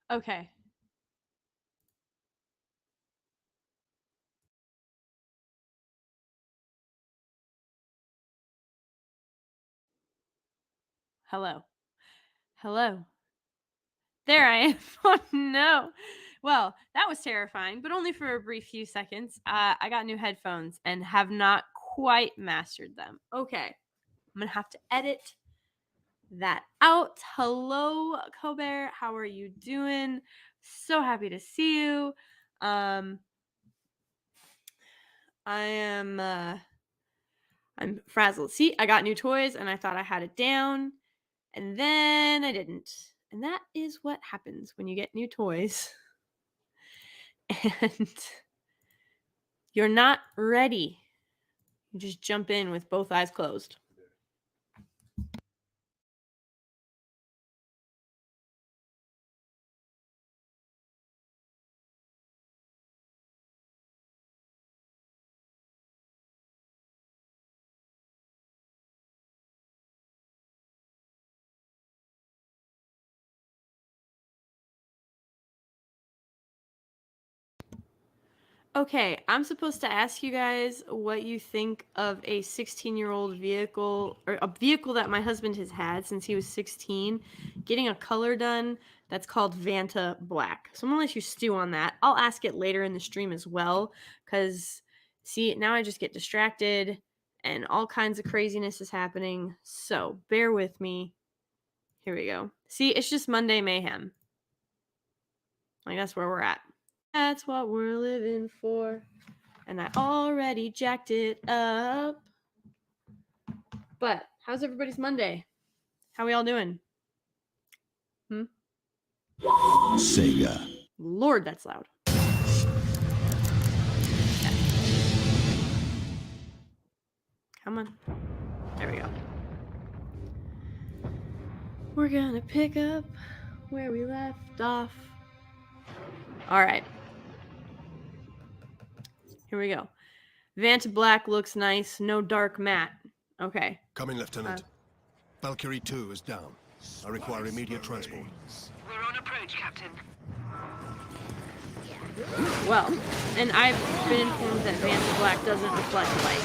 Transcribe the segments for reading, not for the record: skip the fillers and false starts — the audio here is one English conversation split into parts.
Okay. Hello. Hello. There I am. Oh no. Well, that was terrifying, but only for a brief few seconds. I got new headphones and have not quite mastered them. Okay. I'm gonna have to edit that out. Hello, Colbert. How are you doing? So happy to see you. Um, I am I'm frazzled. See, I got new toys and I thought I had it down, and then I didn't. And that is what happens when you get new toys. And you're not ready. You just jump in with both eyes closed. Okay, I'm supposed to ask you guys what you think of a 16-year-old vehicle, or a vehicle that my husband has had since he was 16, getting a color done that's called Vanta Black. So I'm gonna let you stew on that. I'll ask it later in the stream as well, because see, now I just get distracted and all kinds of craziness is happening. So bear with me. Here we go. See, it's just Monday mayhem. Like, that's where we're at. That's what we're living for. And I already jacked it up. But how's everybody's Monday? How we all doing? Sega. Lord, that's loud. Come on. There we go. We're gonna pick up where we left off. All right. Here we go. Vanta Black looks nice. No dark matte. Okay. Coming, Lieutenant. Valkyrie 2 is down. I require immediate transport. We're on approach, Captain. Well, and I've been informed that Vanta Black doesn't reflect light.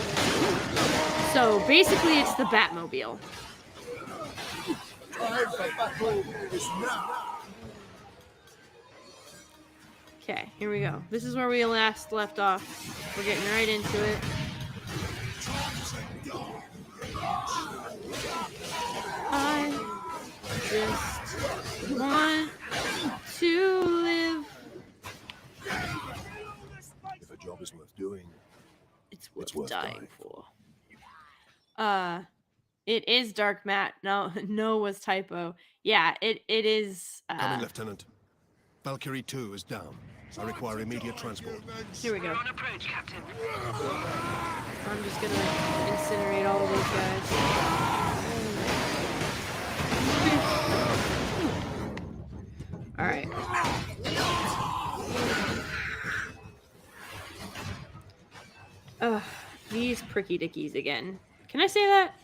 So basically, it's the Batmobile. Okay, here we go. This is where we last left off. We're getting right into it. I just want to live. If a job is worth doing, It's worth, worth dying dying for. It is dark matte. No, no was typo. Yeah, it is. Coming, Lieutenant. Valkyrie 2 is down. I require immediate transport. Here we go. We're on approach, Captain. I'm just gonna incinerate all of those guys. All right. Ugh, these pricky dickies again. Can I say that?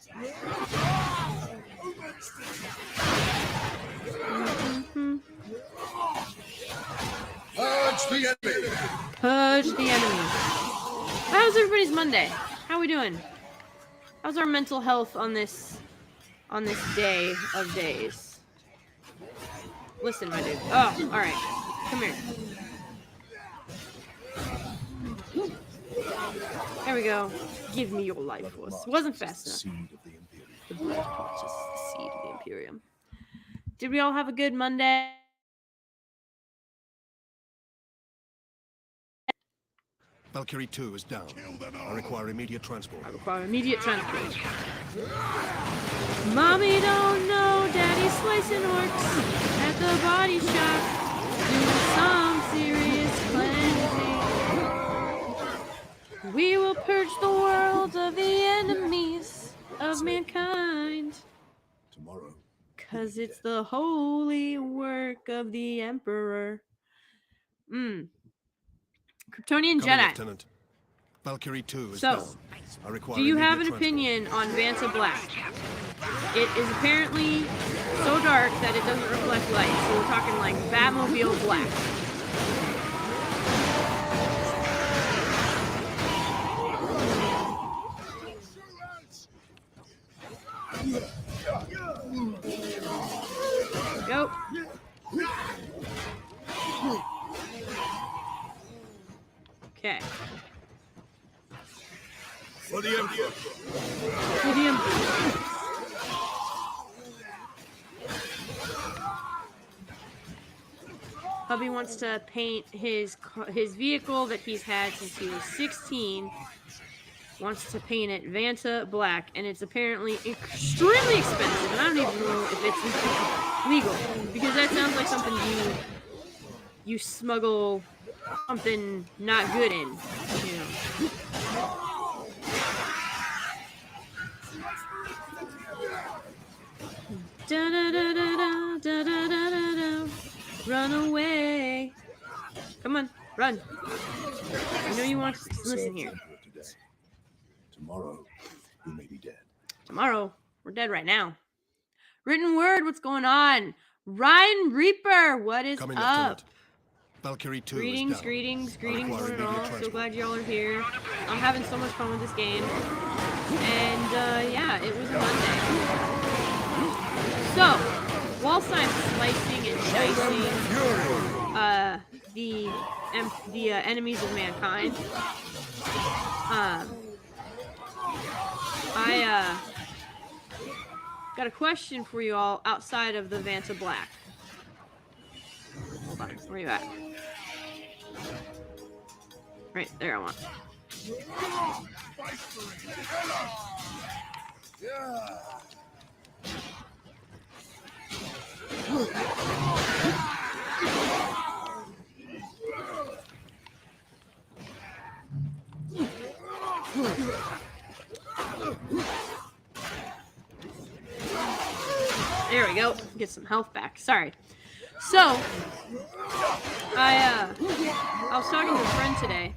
Purge the enemy! Purge the enemy. How's everybody's Monday? How we doing? How's our mental health on this day of days? Listen, my dude. Oh, all right. Come here. There we go. Give me your life force. Wasn't fast enough. Seed of the Imperium. The blood touches the seed of the Imperium. Did we all have a good Monday? Valkyrie 2 is down. I require immediate transport. I require immediate transport. Mommy don't know Daddy's slicing orcs at the body shop. Doing some serious cleansing. We will purge the world of the enemies of mankind. Tomorrow. 'Cause it's the holy work of the Emperor. Kryptonian Coming, Jedi. Lieutenant. Valkyrie 2 is So, down. I require do you have an immediate transport. opinion on Vanta Black? It is apparently so dark that it doesn't reflect light. So we're talking like Batmobile black. Go. Okay. For the Emperor. For the Emperor. Hubby wants to paint his vehicle that he's had since he was 16. Wants to paint it Vanta black, and it's apparently extremely expensive. And I don't even know if it's legal, because that sounds like something you smuggle something not good in, you know. Da da da da da da da da da. Run away! Come on, run! I know you want to listen here. Tomorrow, you may be dead. Tomorrow, we're dead right now. Written word, what's going on? Ryan Reaper, what is Coming, up? Lieutenant. Valkyrie 2 Greetings, is down. greetings, I greetings, require one and immediate all. So transport. glad y'all are here. I'm having so much fun with this game. And yeah, it was a Monday. So, whilst I'm slicing and dicing the enemies of mankind, I got a question for you all outside of the Vanta Black. Hold on, where you at? Right there, I want. There we go. Get some health back. Sorry. So, I was talking to a friend today,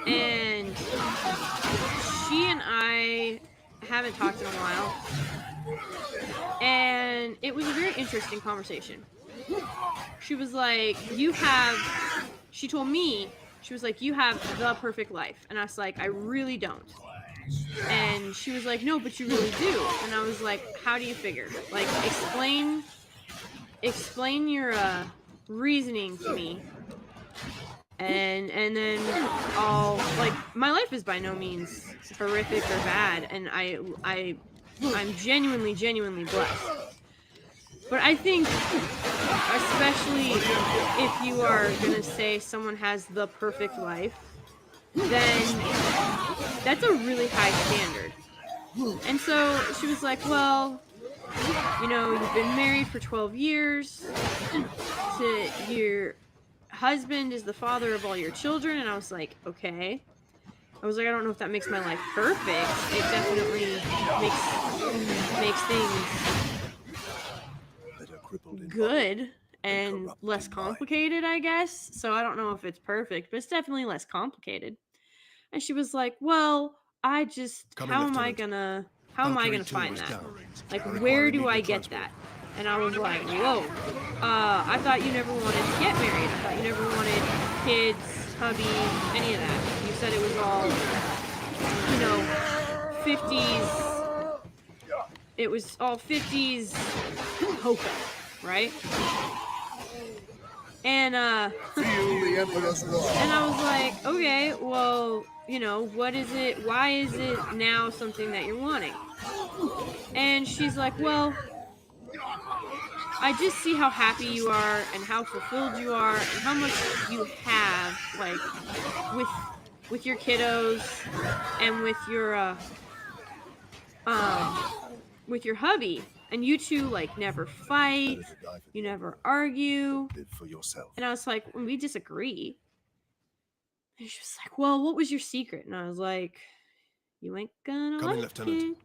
and she and I haven't talked in a while, and it was a very interesting conversation. She was like, she told me, she was like, you have the perfect life. And I was like, I really don't. And she was like, no, but you really do. And I was like, how do you figure? Like, explain your reasoning to me. And then I'll, like, my life is by no means horrific or bad, and I'm genuinely blessed. But I think, especially if you are gonna say someone has the perfect life, then that's a really high standard. And so she was like, well, you know, you've been married for 12 years, to your husband is the father of all your children. And I was like, okay. I was like, I don't know if that makes my life perfect. It definitely makes things good and less complicated, I guess. So I don't know if it's perfect, but it's definitely less complicated. And she was like, well, how am I gonna find that? Like, where do I get that? And I was like, whoa, I thought you never wanted to get married. I thought you never wanted kids, hubby, any of that. You said it was all, you know, 50s. It was all 50s hope, right? And and I was like, okay, well, you know, what is it? Why is it now something that you're wanting? And she's like, well, I just see how happy you are and how fulfilled you are and how much you have, like, with your kiddos and with your hubby. And you two, like, never fight, you never argue. And I was like, well, we disagree. And she was like, well, what was your secret? And I was like, you ain't gonna Coming, like Lieutenant. it.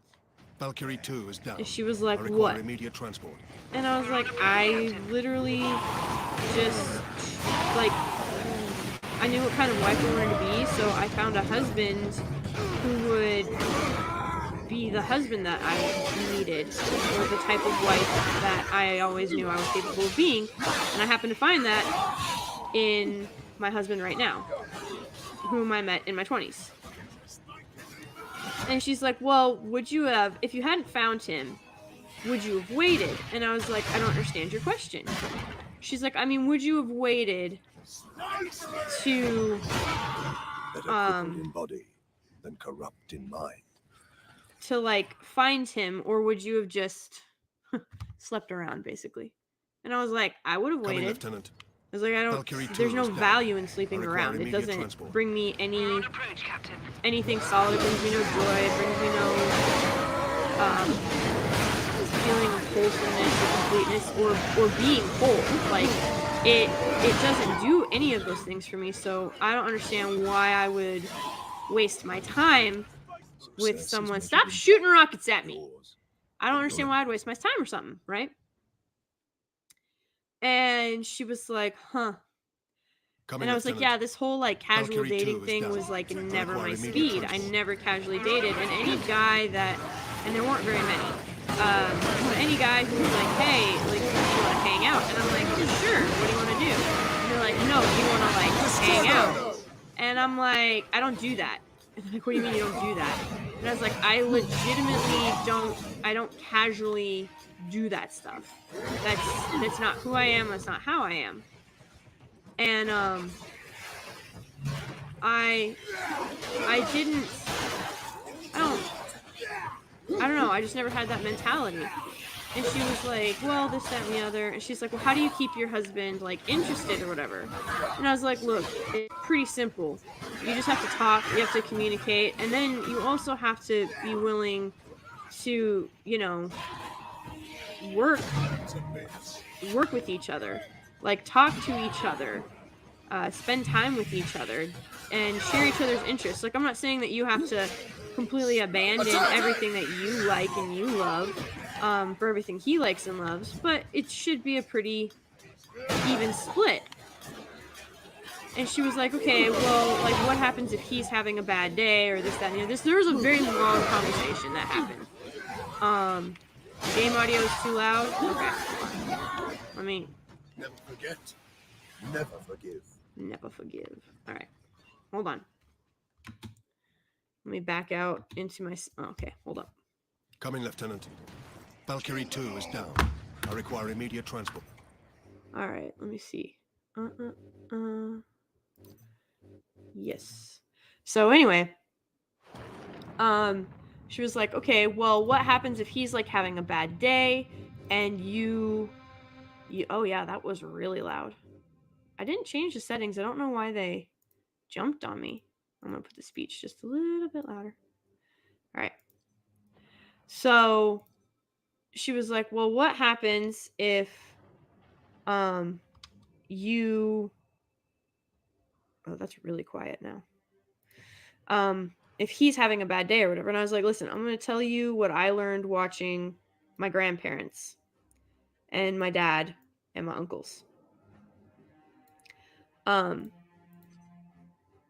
Valkyrie 2 is down. And she was like, I require what? immediate transport. And I was like, I literally just, like, I knew what kind of wife I wanted to be, so I found a husband who would be the husband that I needed, or the type of wife that I always knew I was capable of being. And I happen to find that in my husband right now, whom I met in my 20s. And she's like, well, would you have, if you hadn't found him, would you have waited? And I was like, I don't understand your question. She's like, I mean, would you have waited to Better crippled in body than corrupt in mind. like find him, or would you have just slept around basically? And I was like, I would have Coming, waited. Lieutenant. I was like, Valkyrie 2 there's no is down. value in sleeping I require around. It immediate doesn't transport. bring me We're on approach, Captain. anything solid. It brings me no joy. It brings me no feeling of wholesomeness or completeness or being whole. Like it doesn't do any of those things for me. So I don't understand why I would waste my time with someone. Stop shooting rockets at me. I don't understand why I'd waste my time or something, right? And she was like, huh. Coming, And I was like, Lieutenant. yeah, this whole like casual Valkyrie dating 2 is thing down. was like never Require my immediate speed. I transport. never casually dated. And any guy that, and there weren't very many, but any guy who was like, hey, like, do you want to hang out? And I'm like, yeah, sure, what do you want to do? And they're like, no, you want to like hang out? And I'm like, I don't do that. And they're like, what do you mean you don't do that? And I was like, I legitimately don't casually do that stuff. That's not who I am. That's not how I am. And I don't know. I just never had that mentality. And she was like, well, this, that, and the other. And she's like, well, how do you keep your husband like interested or whatever? And I was like, look, it's pretty simple. You just have to talk. You have to communicate. And then you also have to be willing to, you know, work with each other, like talk to each other, spend time with each other, and share each other's interests. Like, I'm not saying that you have to completely abandon everything that you like and you love for everything he likes and loves, but it should be a pretty even split. And she was like, okay, well, like, what happens if he's having a bad day or this, that, and the other? There was a very long conversation that happened. Game audio is too loud? Okay. Let me... Never forget. Never forgive. Never forgive. All right. Hold on. Let me back out into my... Oh, okay, hold up. Coming, Lieutenant. Valkyrie 2 is down. I require immediate transport. All right, let me see. Yes. So anyway, she was like, okay, well, what happens if he's like having a bad day and you oh yeah, that was really loud. I didn't change the settings. I don't know why they jumped on me. I'm gonna put the speech just a little bit louder. All right. So she was like, well, what happens if you... Oh, that's really quiet now. If he's having a bad day or whatever. And I was like, listen, I'm going to tell you what I learned watching my grandparents and my dad and my uncles.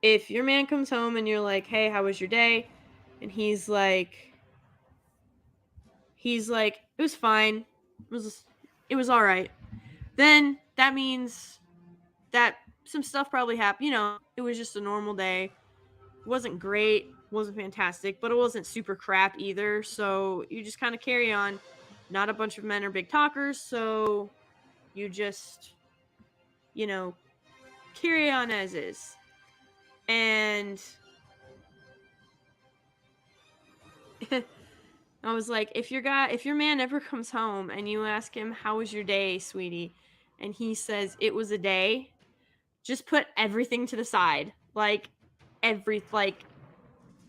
If your man comes home and you're like, hey, how was your day? And he's like, it was fine. It was all right. Then that means that some stuff probably happened. You know, it was just a normal day. It wasn't great, wasn't fantastic, but it wasn't super crap either. So you just kind of carry on. Not a bunch of men are big talkers, so you just, you know, carry on as is. And I was like, if your man ever comes home and you ask him, how was your day, sweetie? And he says, it was a day, just put everything to the side.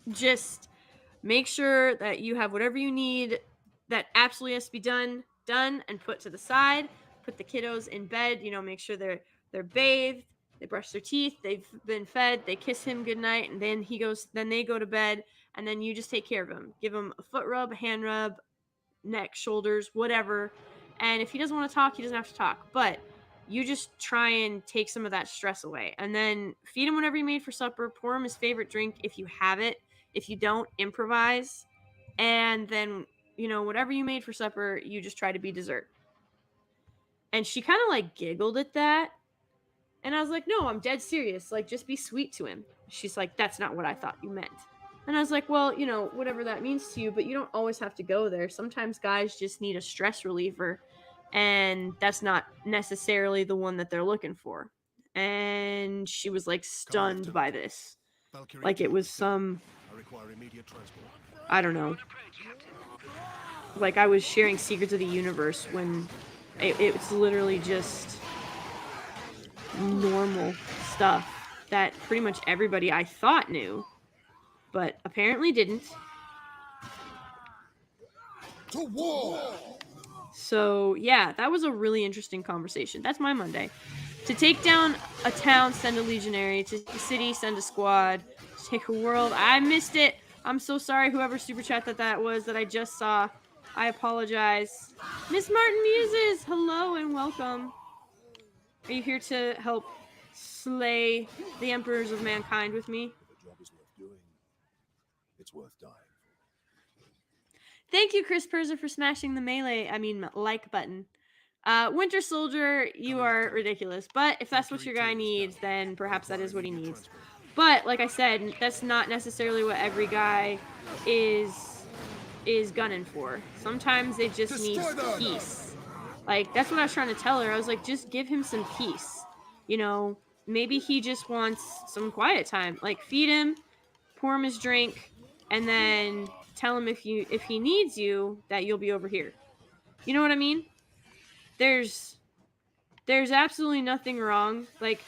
Just make sure that you have whatever you need that absolutely has to be done, and put to the side. Put the kiddos in bed, you know, make sure they're bathed, they brush their teeth, they've been fed, they kiss him goodnight, and then they go to bed, and then you just take care of him. Give him a foot rub, a hand rub, neck, shoulders, whatever. And if he doesn't want to talk, he doesn't have to talk. But you just try and take some of that stress away. And then feed him whatever you made for supper. Pour him his favorite drink if you have it. If you don't, improvise. and then, you know, whatever you made for supper, you just try to be dessert. And she kind of like giggled at that. And I was like, no, I'm dead serious. Like, just be sweet to him. She's like, that's not what I thought you meant. And I was like, well, you know, whatever that means to you, but you don't always have to go there. Sometimes guys just need a stress reliever, and that's not necessarily the one that they're looking for. And she was like stunned by this. Valkyrie Like 2 it was is down. some, I require immediate transport. I don't know, On approach, Captain. like I was sharing secrets of the universe when it's literally just normal stuff that pretty much everybody I thought knew, but apparently didn't. To war! So, yeah, that was a really interesting conversation. That's my Monday. To take down a town, send a legionary. To take a city, send a squad. To take a world, I missed it. I'm so sorry, whoever super chat that was that I just saw. I apologize. Miss Martin Muses, hello and welcome. Are you here to help slay the emperors of mankind with me? If a job is worth doing, it's worth dying. Thank you, Chris Perzer, for smashing the like button. Winter Soldier, you are ridiculous. But if that's what your guy needs, then perhaps that is what he needs. But like I said, that's not necessarily what every guy is gunning for. Sometimes they just need peace. Like, that's what I was trying to tell her. I was like, just give him some peace. You know, maybe he just wants some quiet time. Like, feed him, pour him his drink, and then tell him if he needs you that you'll be over here. You know what I mean? There's absolutely nothing wrong. Like,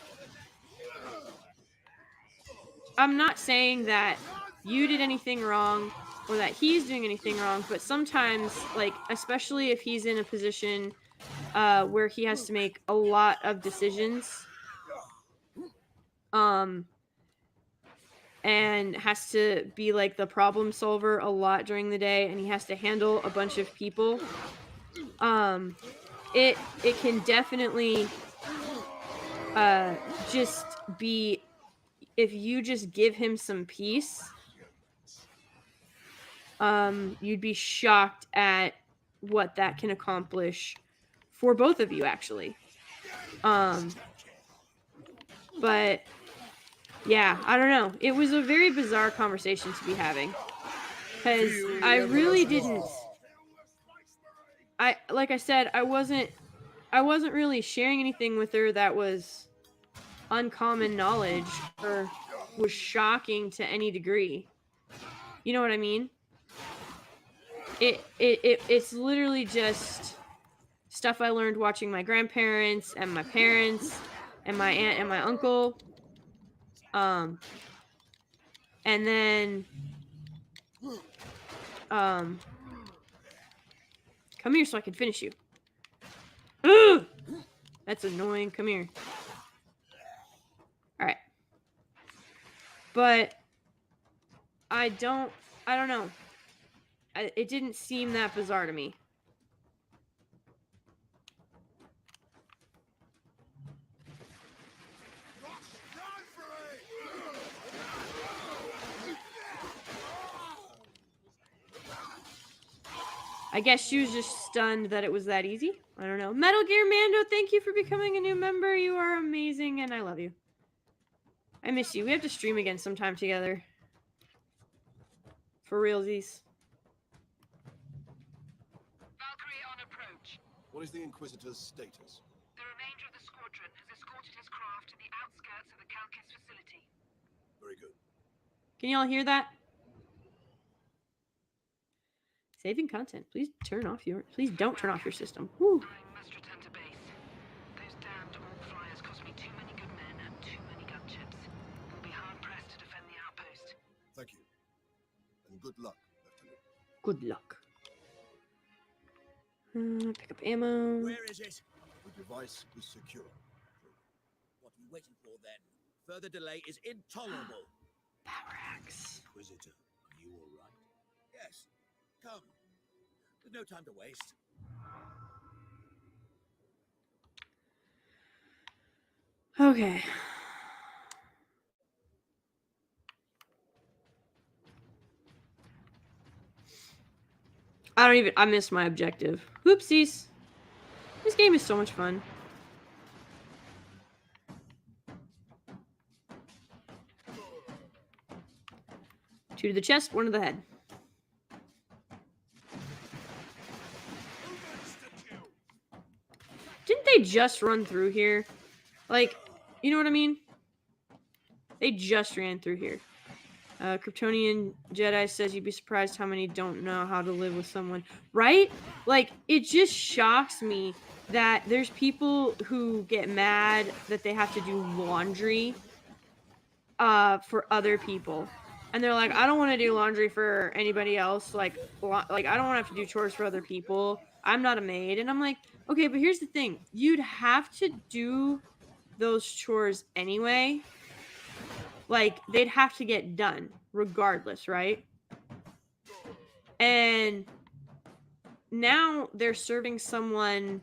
I'm not saying that you did anything wrong or that he's doing anything wrong, but sometimes, like, especially if he's in a position where he has to make a lot of decisions, and has to be like the problem solver a lot during the day, and he has to handle a bunch of people, it can definitely just be, if you just give him some peace, you'd be shocked at what that can accomplish for both of you, actually. But yeah, I don't know. It was a very bizarre conversation to be having, because I really didn't. Like I said, I wasn't really sharing anything with her that was uncommon knowledge or was shocking to any degree. You know what I mean? It's literally just stuff I learned watching my grandparents and my parents and my aunt and my uncle. And then come here so I can finish you. Ugh! That's annoying. Come here. All right. But I don't know. It didn't seem that bizarre to me. I guess she was just stunned that it was that easy. I don't know. Metal Gear Mando, thank you for becoming a new member. You are amazing, and I love you. I miss you. We have to stream again sometime together. For realsies. Valkyrie on approach. What is the Inquisitor's status? The remainder of the squadron has escorted his craft to the outskirts of the Calkis facility. Very good. Can y'all hear that? Saving content. Please don't turn off your system. Whew. I must return to base. Those damned Orc flyers cost me too many good men and too many gunships. We'll be hard pressed to defend the outpost. Thank you. And good luck, Lieutenant. Good luck. Pick up ammo. Where is it? The device is secure. What are we waiting for then? Further delay is intolerable. Power axe. Inquisitor, are you all right? Yes. Come. There's no time to waste. Okay. I missed my objective. Whoopsies. This game is so much fun. Two to the chest, one to the head. Didn't they just run through here? Like, you know what I mean? They just ran through here. Kryptonian Jedi says you'd be surprised how many don't know how to live with someone. Right? Like, it just shocks me that there's people who get mad that they have to do laundry for other people. And they're like, I don't want to do laundry for anybody else. Like I don't want to have to do chores for other people. I'm not a maid. And I'm like, okay, but here's the thing. You'd have to do those chores anyway. Like, they'd have to get done regardless, right? And now they're serving someone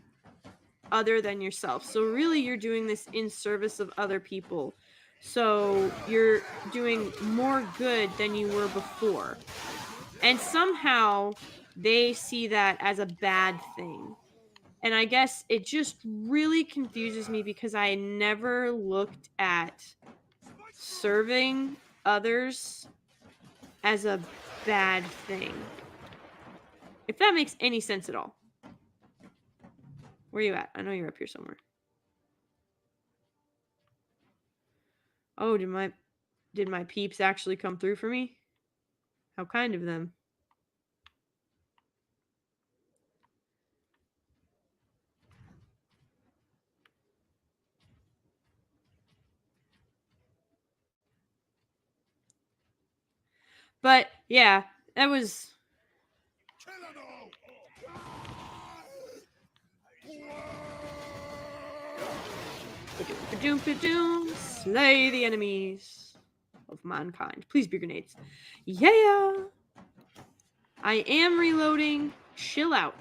other than yourself. So really, you're doing this in service of other people. So you're doing more good than you were before. And somehow they see that as a bad thing. And I guess it just really confuses me because I never looked at serving others as a bad thing. If that makes any sense at all. Where are you at? I know you're up here somewhere. Oh, did my peeps actually come through for me? How kind of them. But yeah, that was slay the enemies of mankind. Please be grenades. Yeah. I am reloading. Chill out.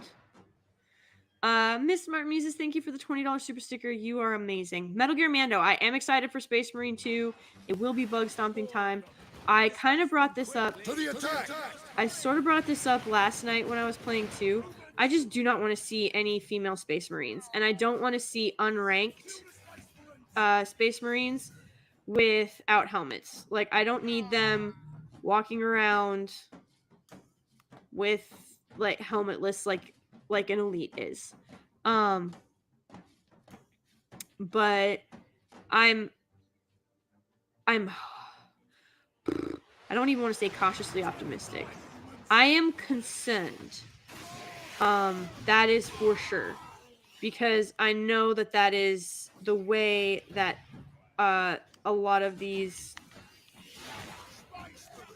Miss Martin Muses, thank you for the $20 super sticker. You are amazing. Metal Gear Mando, I am excited for Space Marine 2. It will be bug stomping time. I kind of brought this up. To the attack! I sort of brought this up last night when I was playing 2. I just do not want to see any female Space Marines. And I don't want to see unranked Space Marines without helmets. Like, I don't need them walking around with, like, helmetless like an elite is. But I don't even want to say cautiously optimistic. I am concerned. That is for sure. Because I know that is the way that a lot of these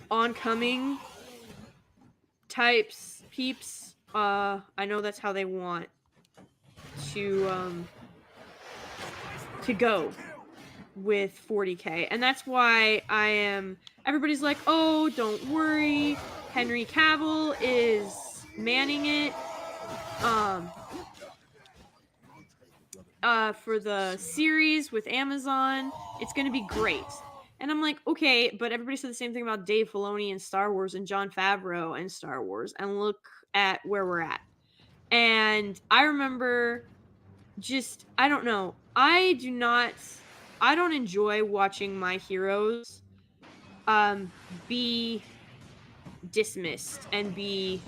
oncoming types, peeps, I know that's how they want to go with 40k. And that's why everybody's like, oh, don't worry, Henry Cavill is manning it for the series with Amazon. It's gonna be great. And I'm like, okay, but everybody said the same thing about Dave Filoni and Star Wars and Jon Favreau and Star Wars, and look at where we're at. And I remember I don't know, I don't enjoy watching my heroes be dismissed and be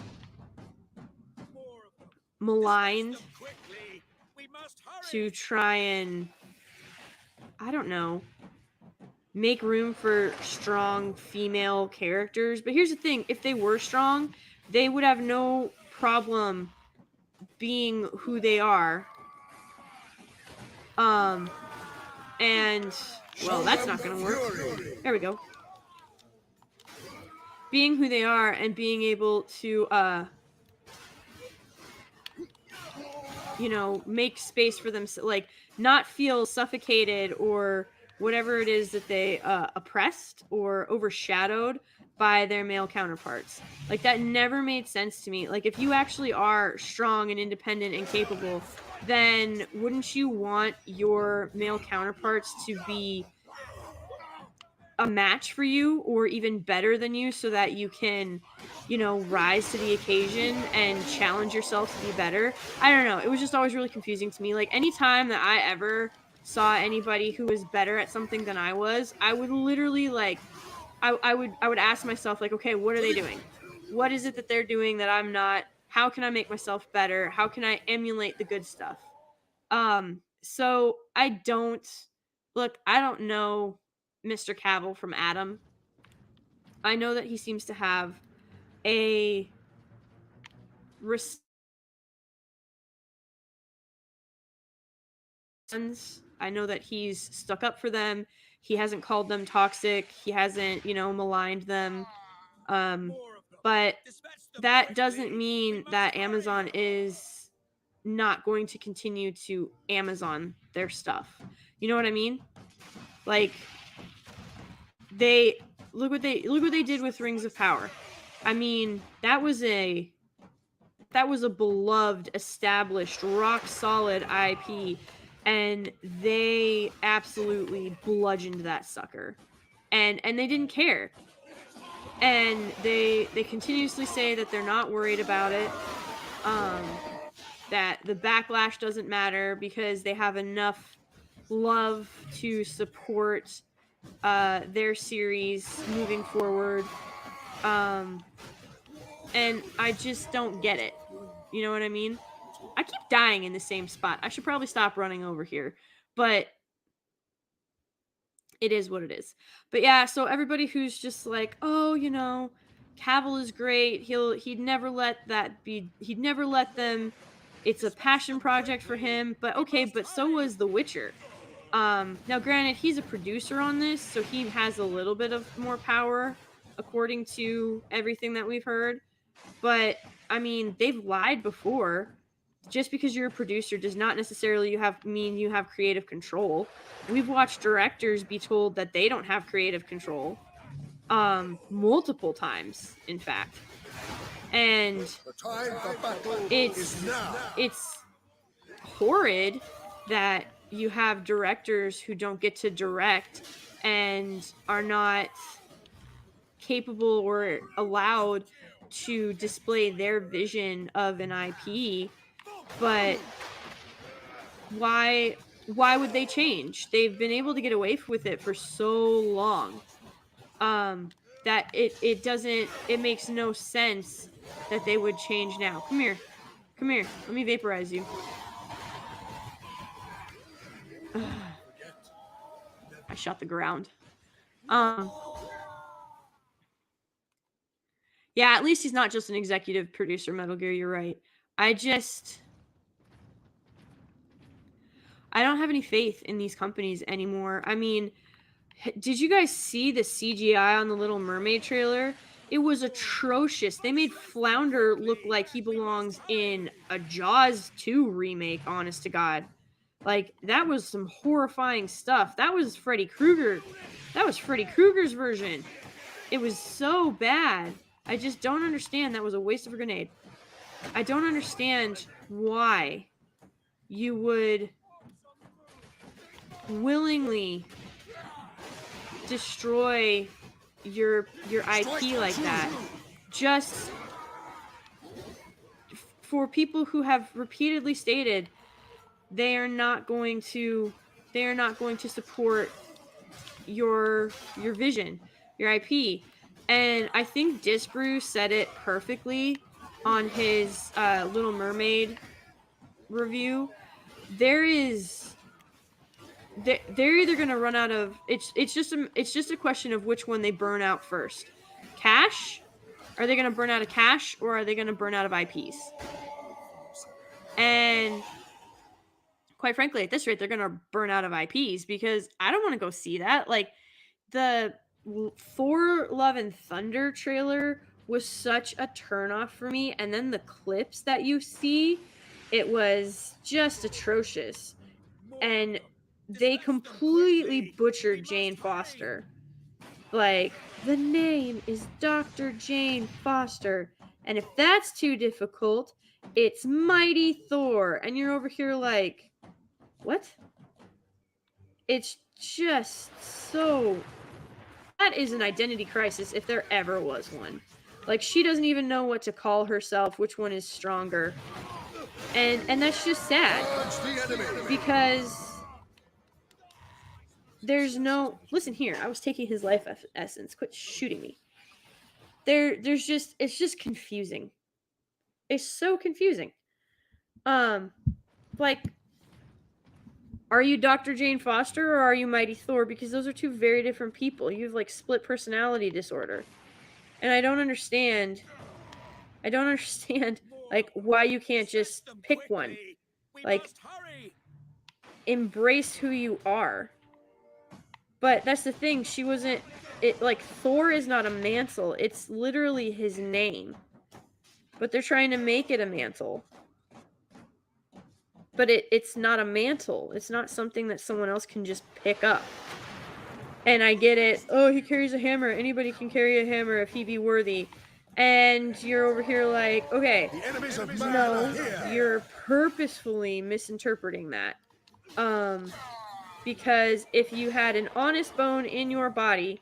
maligned to try and, I don't know, make room for strong female characters. But here's the thing, if they were strong, they would have no problem being who they are. And, well, that's not gonna work. There we go. Being who they are and being able to, you know, make space for them, like, not feel suffocated or whatever it is that they oppressed or overshadowed by their male counterparts. Like, that never made sense to me. Like, if you actually are strong and independent and capable, then wouldn't you want your male counterparts to be a match for you or even better than you so that you can, rise to the occasion and challenge yourself to be better. I don't know. It was just always really confusing to me. Like anytime that I ever saw anybody who was better at something than I was, I would literally like I would ask myself like, okay, what are they doing? What is it that they're doing that I'm not? How can I make myself better? How can I emulate the good stuff? So I don't know Mr. Cavill from Adam. I know that he seems to have a res- I know that he's stuck up for them. He hasn't called them toxic. He hasn't, maligned them. But that doesn't mean that Amazon is not going to continue to Amazon their stuff. You know what I mean? Like they look what they did with Rings of Power. I mean, that was a beloved, established, rock solid IP, and they absolutely bludgeoned that sucker. And they didn't care. And they continuously say that they're not worried about it. That the backlash doesn't matter because they have enough love to support their series moving forward. And I just don't get it. You know what I mean? I keep dying in the same spot. I should probably stop running over here. But it is what it is. But yeah, so everybody who's just like, oh, Cavill is great. He'd never let them. It's a passion project for him. But okay, but so was The Witcher. Now granted, he's a producer on this, so he has a little bit of more power according to everything that we've heard. But I mean, they've lied before. Just because you're a producer does not necessarily mean you have creative control. We've watched directors be told that they don't have creative control multiple times, in fact. And it's horrid that you have directors who don't get to direct and are not capable or allowed to display their vision of an IP. But why would they change? They've been able to get away with it for so long. That it makes no sense that they would change now. Come here. Let me vaporize you. I shot the ground. Yeah, at least he's not just an executive producer, Metal Gear, you're right. I don't have any faith in these companies anymore. I mean, did you guys see the CGI on the Little Mermaid trailer? It was atrocious. They made Flounder look like he belongs in a Jaws 2 remake, honest to God. Like, that was some horrifying stuff. That was Freddy Krueger. That was Freddy Krueger's version. It was so bad. I just don't understand. That was a waste of a grenade. I don't understand why you would willingly destroy your IP like that just for people who have repeatedly stated they are not going to support your vision, your IP. And I think Disbrew said it perfectly on his Little Mermaid review. They're either going to run out of it's just a question of which one they burn out first. Cash? Are they going to burn out of cash, or are they going to burn out of IPs? And quite frankly, at this rate, they're going to burn out of IPs, because I don't want to go see that. Like, the Thor Love and Thunder trailer was such a turnoff for me, and then the clips that you see, it was just atrocious. And they completely butchered Jane Foster. Like, the name is Dr. Jane Foster, and if that's too difficult, it's Mighty Thor. And you're over here like, what? It's just so that is an identity crisis if there ever was one. Like, she doesn't even know what to call herself, which one is stronger. And that's just sad. Because there's no... Listen here, I was taking his life essence. Quit shooting me. There's just... It's just confusing. It's so confusing. Like, are you Dr. Jane Foster or are you Mighty Thor? Because those are two very different people. You have, like, split personality disorder. And I don't understand, like, why you can't just pick one. Like, embrace who you are. But that's the thing, she wasn't... Like, Thor is not a mantle. It's literally his name. But they're trying to make it a mantle. But it's not a mantle. It's not something that someone else can just pick up. And I get it. Oh, he carries a hammer. Anybody can carry a hammer if he be worthy. And you're over here like, okay, no, you're purposefully misinterpreting that. Because if you had an honest bone in your body,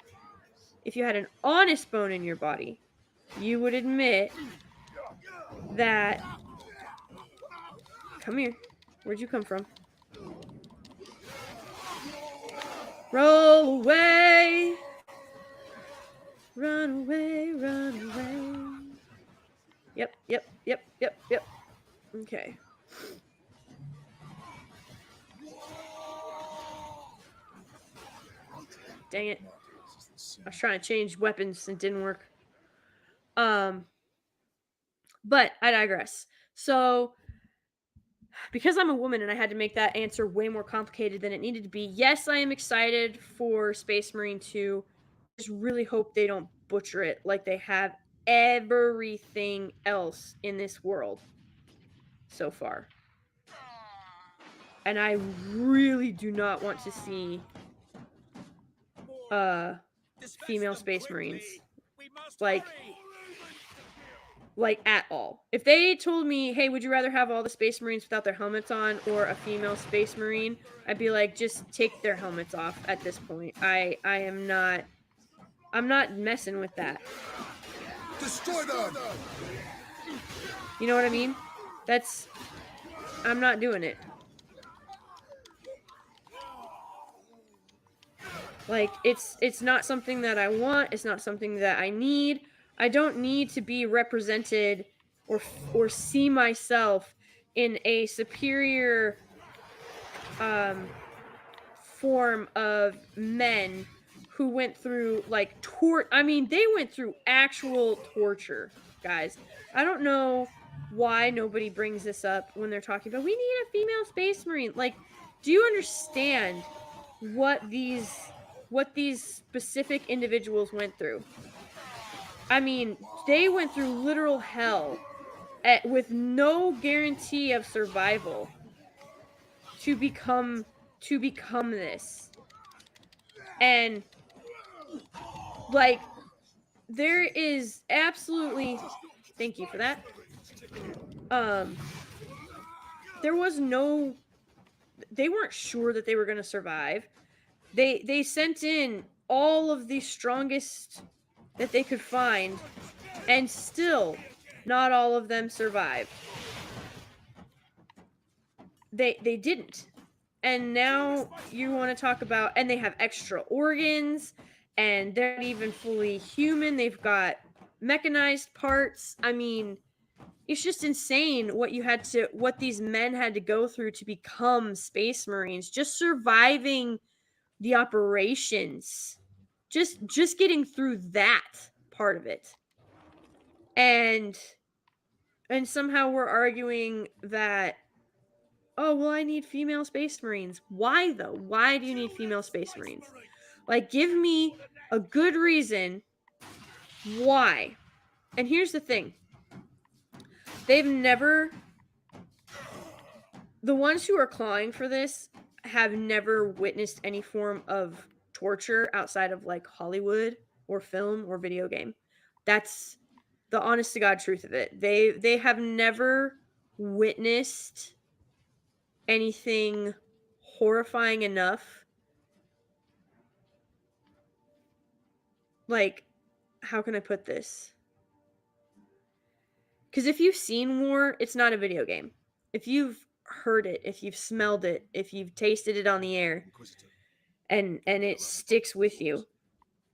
you would admit that... Come here. Where'd you come from? Roll away. Run away, run away. Yep. Okay. Dang it. I was trying to change weapons and it didn't work. But I digress. So, because I'm a woman and I had to make that answer way more complicated than it needed to be, yes, I am excited for Space Marine 2. I just really hope they don't butcher it like they have everything else in this world so far. And I really do not want to see female Space Marines. Like at all. If they told me, hey, would you rather have all the Space Marines without their helmets on or a female Space Marine, I'd be like, just take their helmets off at this point. I'm not messing with that. Destroy them! You know what I mean? I'm not doing it. Like, it's not something that I want, it's not something that I need. I don't need to be represented or see myself in a superior form of men who went through, like, they went through actual torture, guys. I don't know why nobody brings this up when they're talking about, we need a female Space Marine. Like, do you understand what these specific individuals went through? I mean, they went through literal hell with no guarantee of survival to become this. And, like, there is absolutely... Thank you for that. There was no... They weren't sure that they were going to survive. They sent in all of the strongest that they could find, and still not all of them survived. They didn't. And now you want to talk about, and they have extra organs, and they're not even fully human. They've got mechanized parts. I mean, it's just insane what these men had to go through to become Space Marines, just surviving the operations. Just getting through that part of it. And somehow we're arguing that, oh, well, I need female Space Marines. Why, though? Why do you need female Space Marines? Like, give me a good reason why. And here's the thing. The ones who are clawing for this have never witnessed any form of torture outside of, like, Hollywood or film or video game. That's the honest to God truth of it. They have never witnessed anything horrifying enough like, how can I put this? Because if you've seen war, it's not a video game. If you've heard it, if you've smelled it, if you've tasted it on the air, Inquisitor. and it sticks with you,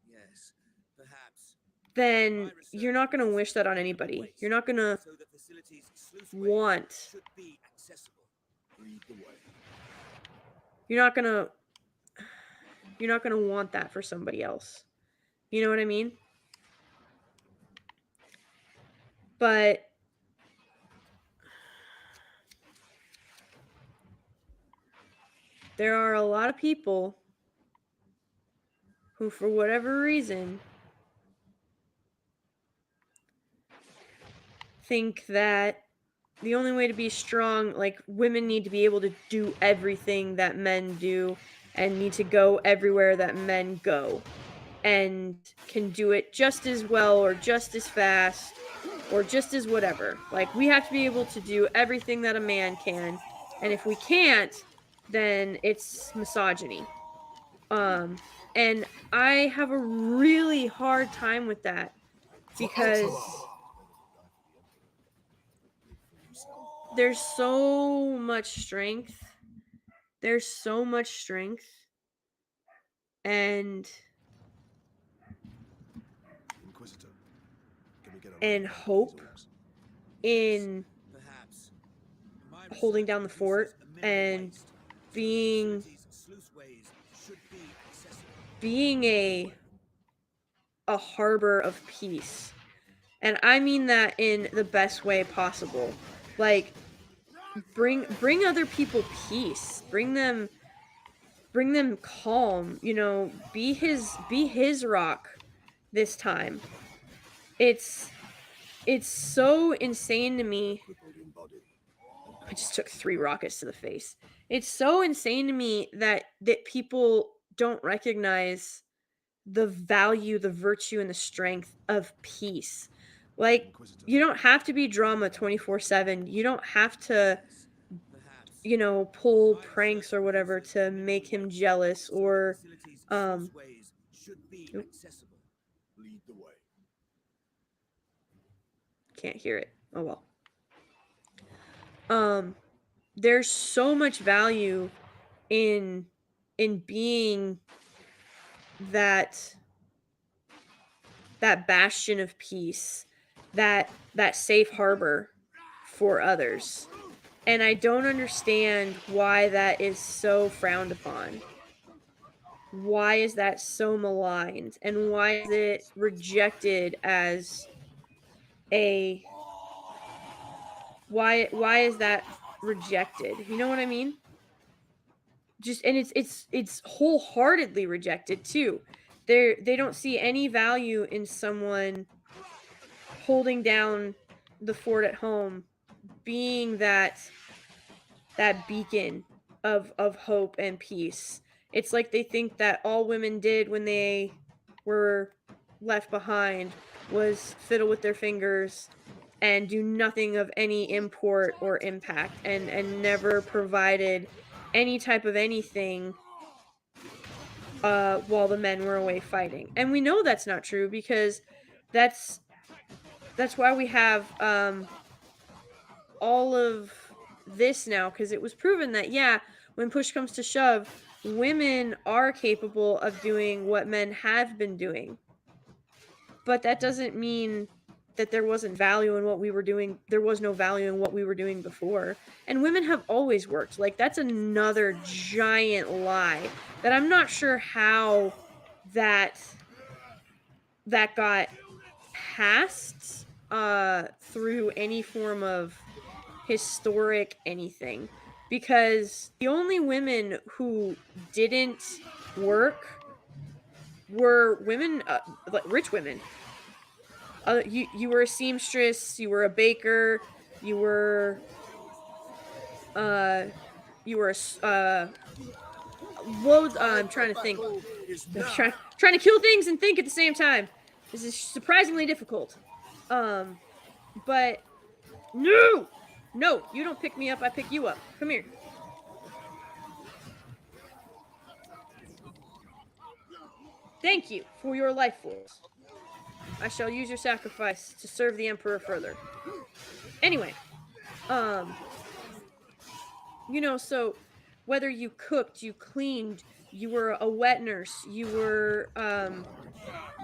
Yes, perhaps. then you're not going to wish that on anybody. You're not going to So the facility's sluice ways want, should be accessible. Lead the way. you're not going to want that for somebody else. You know what I mean? But there are a lot of people who, for whatever reason, think that the only way to be strong, like, women need to be able to do everything that men do and need to go everywhere that men go and can do it just as well or just as fast or just as whatever. Like, we have to be able to do everything that a man can, and if we can't, then it's misogyny. And I have a really hard time with that because there's so much strength. There's so much strength and Inquisitor. Can we get a and rundown of these hope orcs? in Perhaps. My holding research down the produces fort a minimal and waste, so the being facility's sluice ways should be accessible. being a harbor of peace. And I mean that in the best way possible. Like, bring other people peace. Bring them calm, you know, be his rock this time. It's so insane to me. Crippled in body. I just took 3 rockets to the face. It's so insane to me that people don't recognize the value, the virtue, and the strength of peace. Like, Inquisitor. you don't have to be drama 24/7. You don't have to, Perhaps. you know, pull pranks or whatever to make him jealous or The facility's um sluice ways should be oop. accessible. Lead the way. Can't hear it. Oh well. There's so much value in being that bastion of peace, that safe harbor for others. And I don't understand why that is so frowned upon. Why is that so maligned? And why is it rejected as a why is that rejected? You know what I mean? Just, and it's wholeheartedly rejected too. They don't see any value in someone holding down the fort at home, being that beacon of hope and peace. It's like they think that all women did when they were left behind was fiddle with their fingers and do nothing of any import or impact, and never provided any type of anything while the men were away fighting. And we know that's not true because that's why we have all of this now, because it was proven that, yeah, when push comes to shove, women are capable of doing what men have been doing. But that doesn't mean that there wasn't value in what we were doing. There was no value in what we were doing before. And women have always worked. Like, that's another giant lie that I'm not sure how that got passed through any form of historic anything, because the only women who didn't work were women, like rich women. You were a seamstress, you were a baker, you were I'm trying to think. I'm trying to kill things and think at the same time. This is surprisingly difficult. But no, you don't pick me up. I pick you up. Come here. Thank you for your life force. I shall use your sacrifice to serve the Emperor further. Anyway, you know, so whether you cooked, you cleaned, you were a wet nurse, you were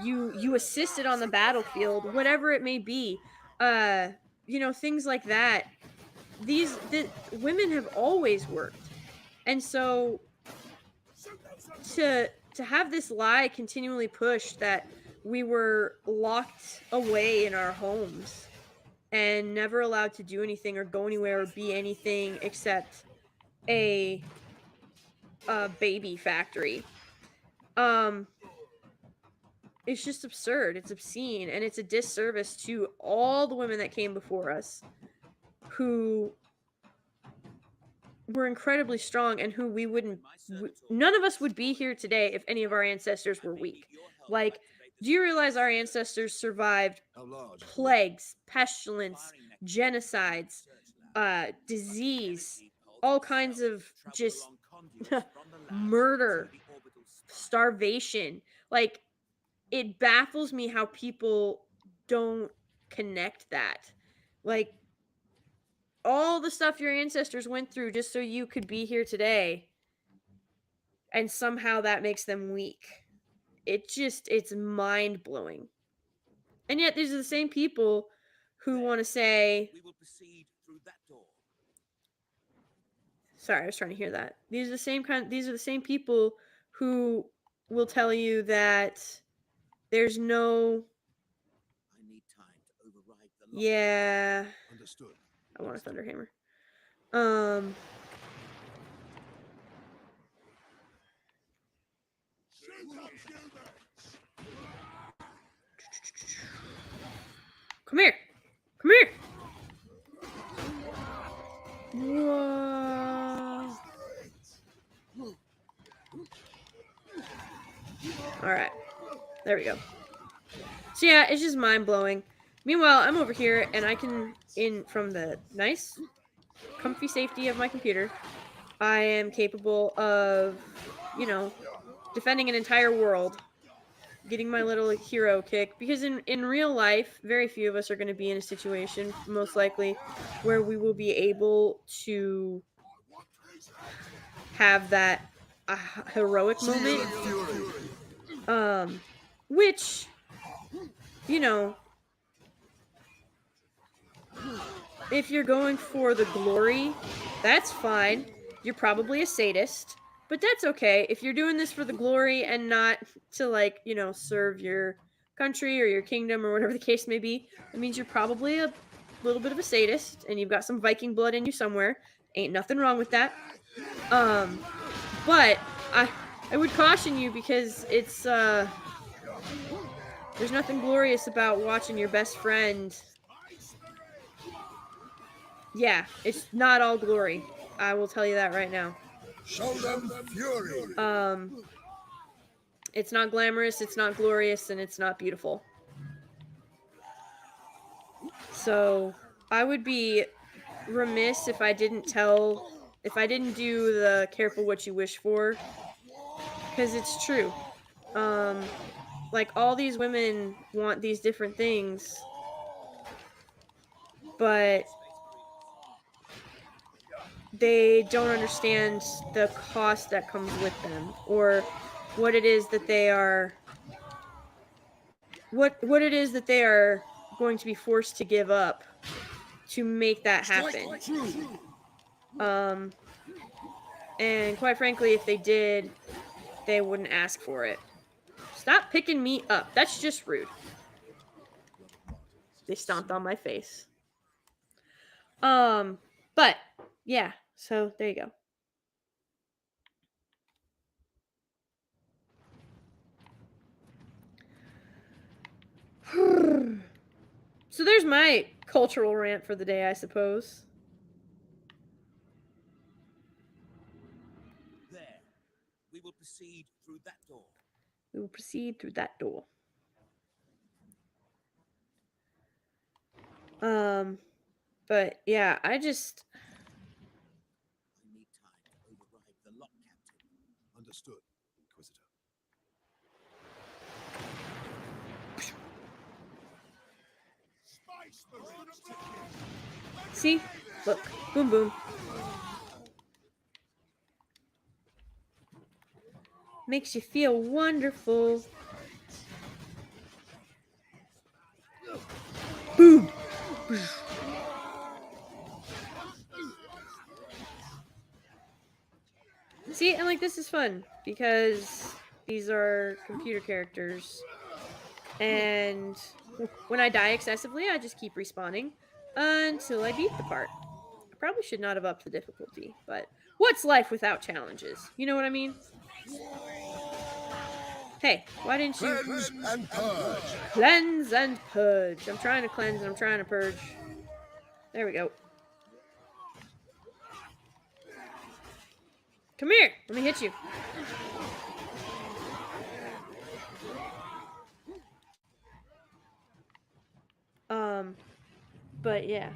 you assisted on the battlefield, whatever it may be, uh you know, things like that. The women have always worked. And so to have this lie continually pushed that we were locked away in our homes and never allowed to do anything or go anywhere or be anything except a baby factory. It's just absurd. It's obscene, and it's a disservice to all the women that came before us who were incredibly strong and who we wouldn't none of us would be here today if any of our ancestors were weak. Like, do you realize our ancestors survived How large? plagues, pestilence, genocides, disease, all kinds of just murder, starvation? Like, it baffles me how people don't connect that. Like, all the stuff your ancestors went through just so you could be here today, and somehow that makes them weak. It's mind-blowing. And yet these are the same people who want to say, We will proceed through that door. sorry, I was trying to hear that. These are the same people who will tell you that there's no, I need time to override the lock. yeah, Understood. I want a Thunderhammer. Come here. Come here. Whoa. All right. There we go. So yeah, it's just mind-blowing. Meanwhile, I'm over here and I can, from the nice, comfy safety of my computer, I am capable of, you know, defending an entire world, getting my little hero kick, because in real life, very few of us are going to be in a situation, most likely, where we will be able to have that heroic moment, which, you know, if you're going for the glory, that's fine. You're probably a sadist, but that's okay. If you're doing this for the glory and not to, like, you know, serve your country or your kingdom or whatever the case may be, it means you're probably a little bit of a sadist and you've got some Viking blood in you somewhere. Ain't nothing wrong with that. But I would caution you, because it's there's nothing glorious about watching your best friend. Yeah, it's not all glory. I will tell you that right now. Show them fury. It's not glamorous, it's not glorious, and it's not beautiful. So I would be remiss if I didn't do the careful what you wish for, because it's true. Like, all these women want these different things, but they don't understand the cost that comes with them, or what it is that they are going to be forced to give up to make that happen. And quite frankly, if they did, they wouldn't ask for it. Stop picking me up. That's just rude. They stomped on my face. But yeah, so there you go. So there's my cultural rant for the day, I suppose. There. We will proceed through that door. We will proceed through that door. But yeah, I I need time to override the lock, Captain. Understood, Inquisitor. See? Look. Boom, boom. Makes you feel wonderful. Boom! See, and like this is fun because these are computer characters. And when I die excessively, I just keep respawning until I beat the part. I probably should not have upped the difficulty, but what's life without challenges? You know what I mean? Hey, why didn't you... Cleanse and purge. Cleanse and purge. I'm trying to cleanse and I'm trying to purge. There we go. Come here. Let me hit you. But yeah.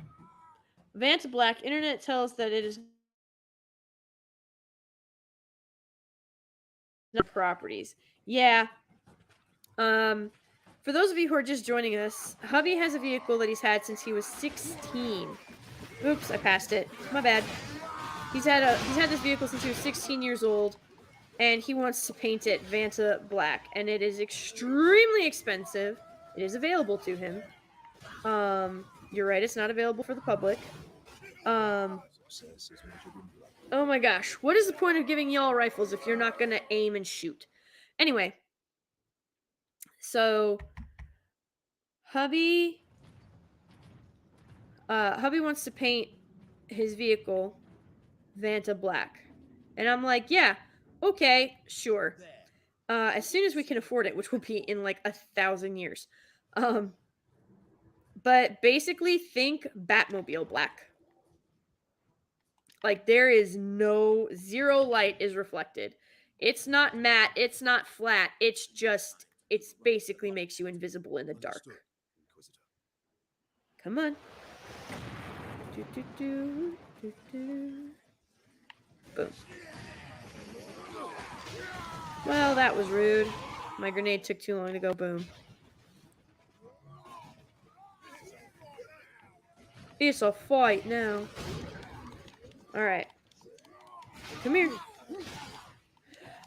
Vanta Black, internet tells that it is not properties. Yeah. For those of you who are just joining us, hubby has a vehicle that he's had since he was 16. Oops, I passed it. My bad. He's had this vehicle since he was 16 years old, and he wants to paint it Vanta Black, and it is extremely expensive. It is available to him. You're right, it's not available for the public. Oh my gosh, what is the point of giving y'all rifles if you're not gonna aim and shoot? Anyway, so hubby wants to paint his vehicle Vanta Black, and I'm like, yeah, okay, sure. As soon as we can afford it, which will be in like 1,000 years. But basically, think Batmobile Black. Like, there is zero light is reflected. It's not matte, it's not flat, it's basically makes you invisible in the dark. Come on. Boom. Well, that was rude. My grenade took too long to go boom. It's a fight now. Alright. Come here.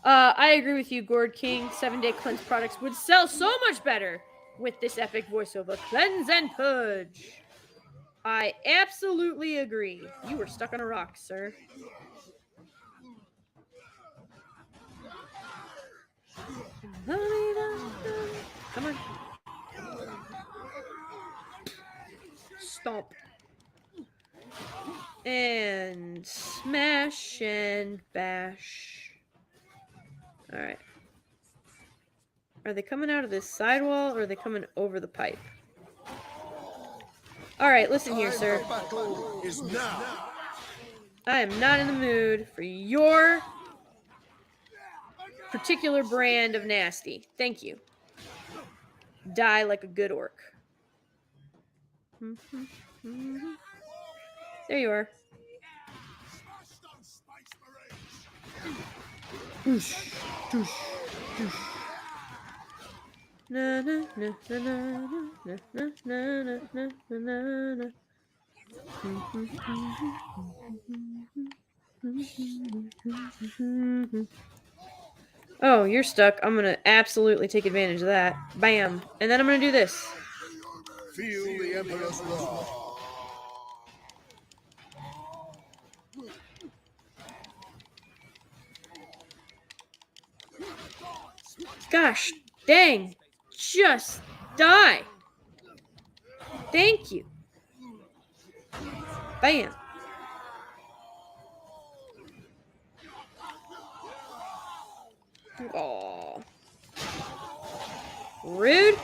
I agree with you, Gord King. 7-Day Cleanse products would sell so much better with this epic voiceover. Cleanse and purge. I absolutely agree. You were stuck on a rock, sir. Come on. Stomp. And smash and bash. Alright. Are they coming out of this sidewall or are they coming over the pipe? Alright, listen here, sir. Battle is now. I am not in the mood for your particular brand of nasty. Thank you. Die like a good orc. There you are. Doosh, doosh, doosh. Na na na na na na na na na na. Oh, you're stuck. I'm gonna absolutely take advantage of that. Bam. And then I'm gonna do this. Feel the Emperor's wrath. Gosh, dang. Just die. Thank you. Bam. Aww. Rude.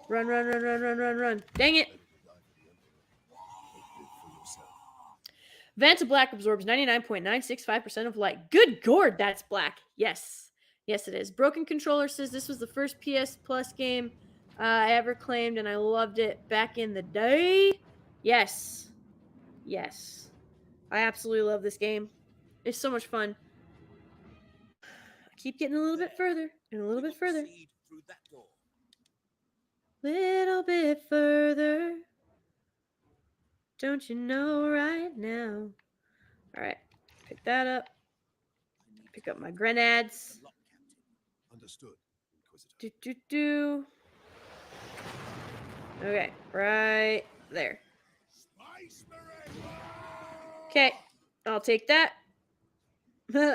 Run, run, run, run, run, run, run. Dang it. Vanta Black absorbs 99.965% of light. Good gourd, that's black. Yes. Yes, it is. Broken Controller says this was the first PS Plus game I ever claimed, and I loved it back in the day. Yes. Yes. I absolutely love this game. It's so much fun. I keep getting a little bit further and a little bit further. Through that door. Little bit further. Don't you know right now? Alright. Pick that up. Pick up my grenades. Understood, Inquisitor. Do do do. Okay, right there. Okay, I'll take that.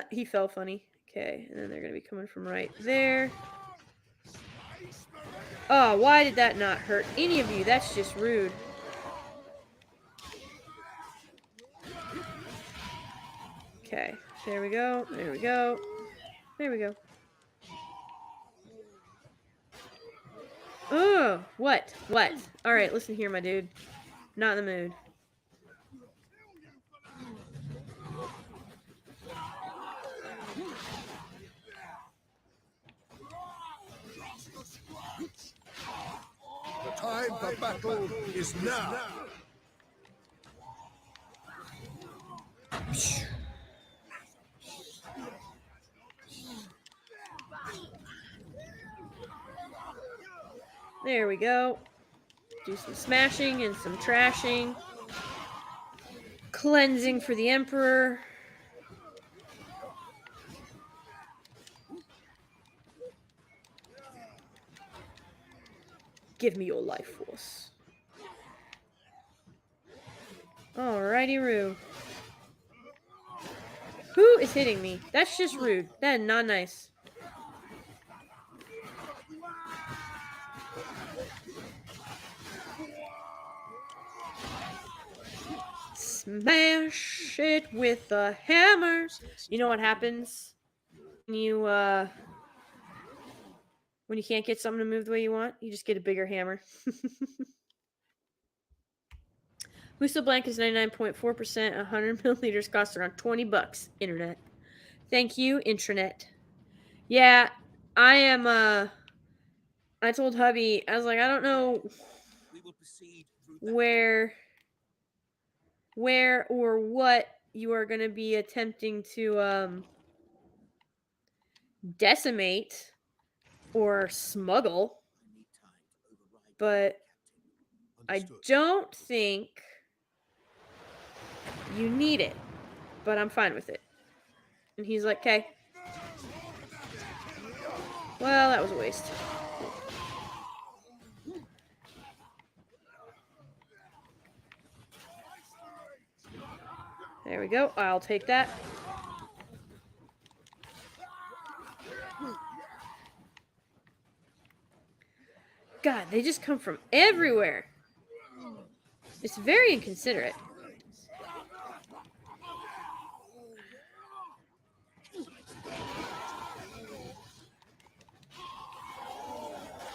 He fell funny. Okay, and then they're gonna be coming from right there. Oh, why did that not hurt any of you? That's just rude. Okay, there we go. There we go. There we go. Oh, what? What? Alright, listen here, my dude. Not in the mood. The time for battle is now. There we go. Do some smashing and some trashing. Cleansing for the Emperor. Give me your life force. Alrighty, Roo. Who is hitting me? That's just rude. That is not nice. Smash it with the hammers. You know what happens when you can't get something to move the way you want? You just get a bigger hammer. Muso Blank is 99.4%. 100 milliliters costs around $20. Internet. Thank you, intranet. Yeah, I am. I told hubby, I was like, I don't know We will proceed through that where or what you are going to be attempting to decimate or smuggle, I need time to override but I Understood. don't think you need it. But I'm fine with it. And he's like, okay. Well, that was a waste. There we go. I'll take that. God, they just come from everywhere. It's very inconsiderate.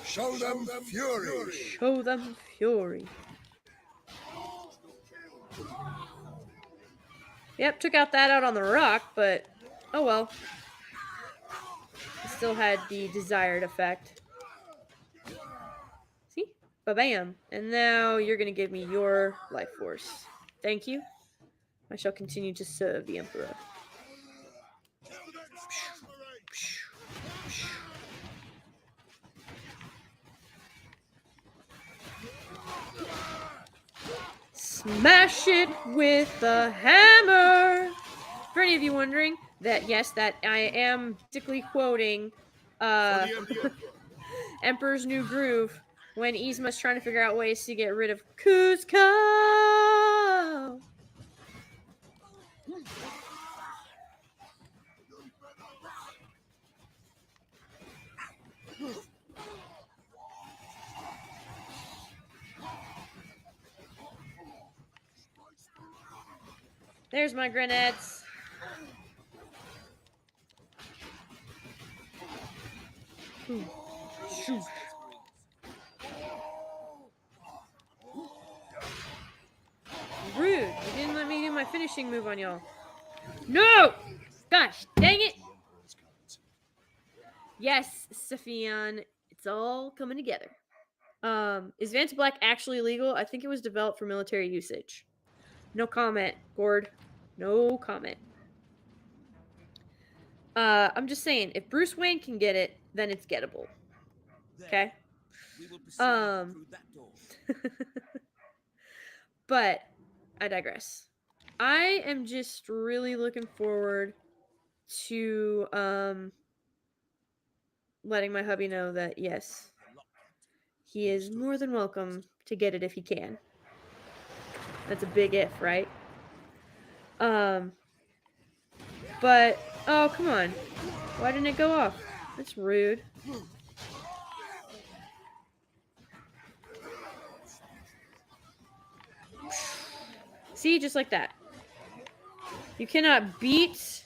Show them fury. Show them fury. Yep, took out that out on the rock, but oh well. It still had the desired effect. See? Ba-bam. And now you're going to give me your life force. Thank you. I shall continue to serve the Emperor. Smash it with the hammer! For any of you wondering, that yes, that I am basically quoting Emperor's New Groove when Yzma's trying to figure out ways to get rid of Kuzco. There's my grenades. Shoot. Rude. You didn't let me do my finishing move on y'all. No! Gosh, dang it! Yes, Sophion. It's all coming together. Is Vanta Black actually legal? I think it was developed for military usage. No comment, Gord. No comment. I'm just saying, if Bruce Wayne can get it, then it's gettable. Okay? We will proceed Um, through that door. But I digress. I am just really looking forward to letting my hubby know that yes, he is more than welcome to get it if he can. That's a big if, right? Um, but oh, come on. Why didn't it go off? That's rude. See, just like that. You cannot beat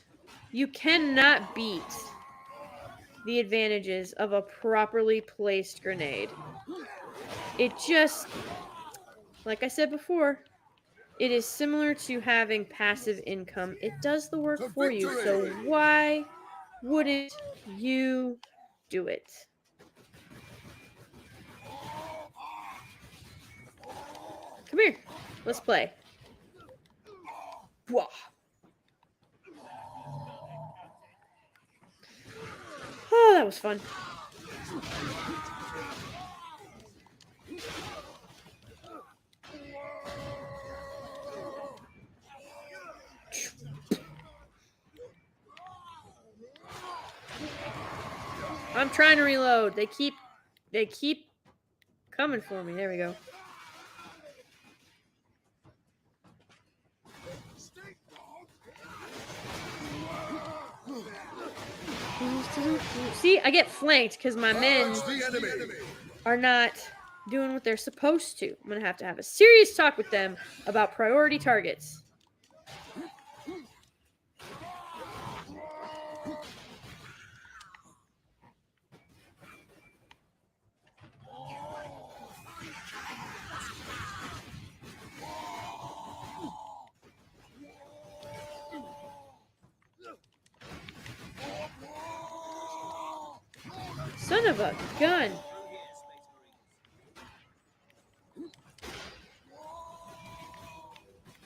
the advantages of a properly placed grenade. It just, like I said before, it is similar to having passive income. It does the work for you, so why wouldn't you do it? Come here. Let's play. Whoa. Oh, that was fun. I'm trying to reload. They keep coming for me. There we go. See, I get flanked because my men are not doing what they're supposed to. I'm gonna have a serious talk with them about priority targets. Son of a gun.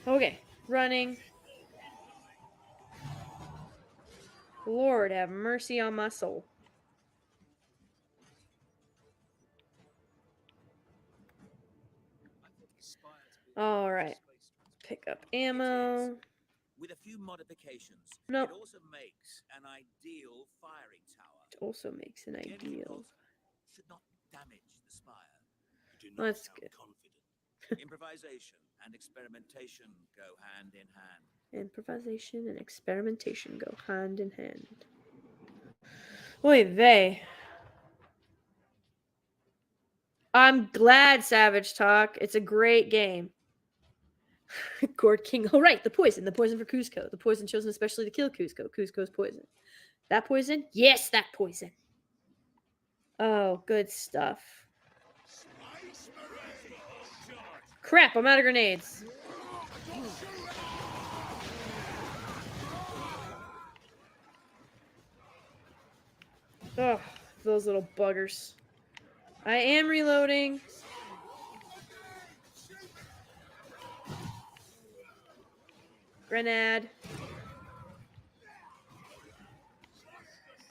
Okay, running. Lord have mercy on my soul. All right. Pick up ammo. With a few modifications, Nope. it also makes an ideal firing tower. It also makes an Getting ideal. closer should not damage the spire. You do not That's sound good. confident. Improvisation and experimentation go hand in hand. Improvisation and experimentation go hand in hand. Oy vey. I'm glad, Savage Talk. It's a great game. Gord King. Oh, right. The poison. The poison for Cusco. The poison chosen especially to kill Cusco. Cusco's poison. That poison? Yes, that poison. Oh, good stuff. Crap, I'm out of grenades. Oh, those little buggers. I am reloading. Grenade.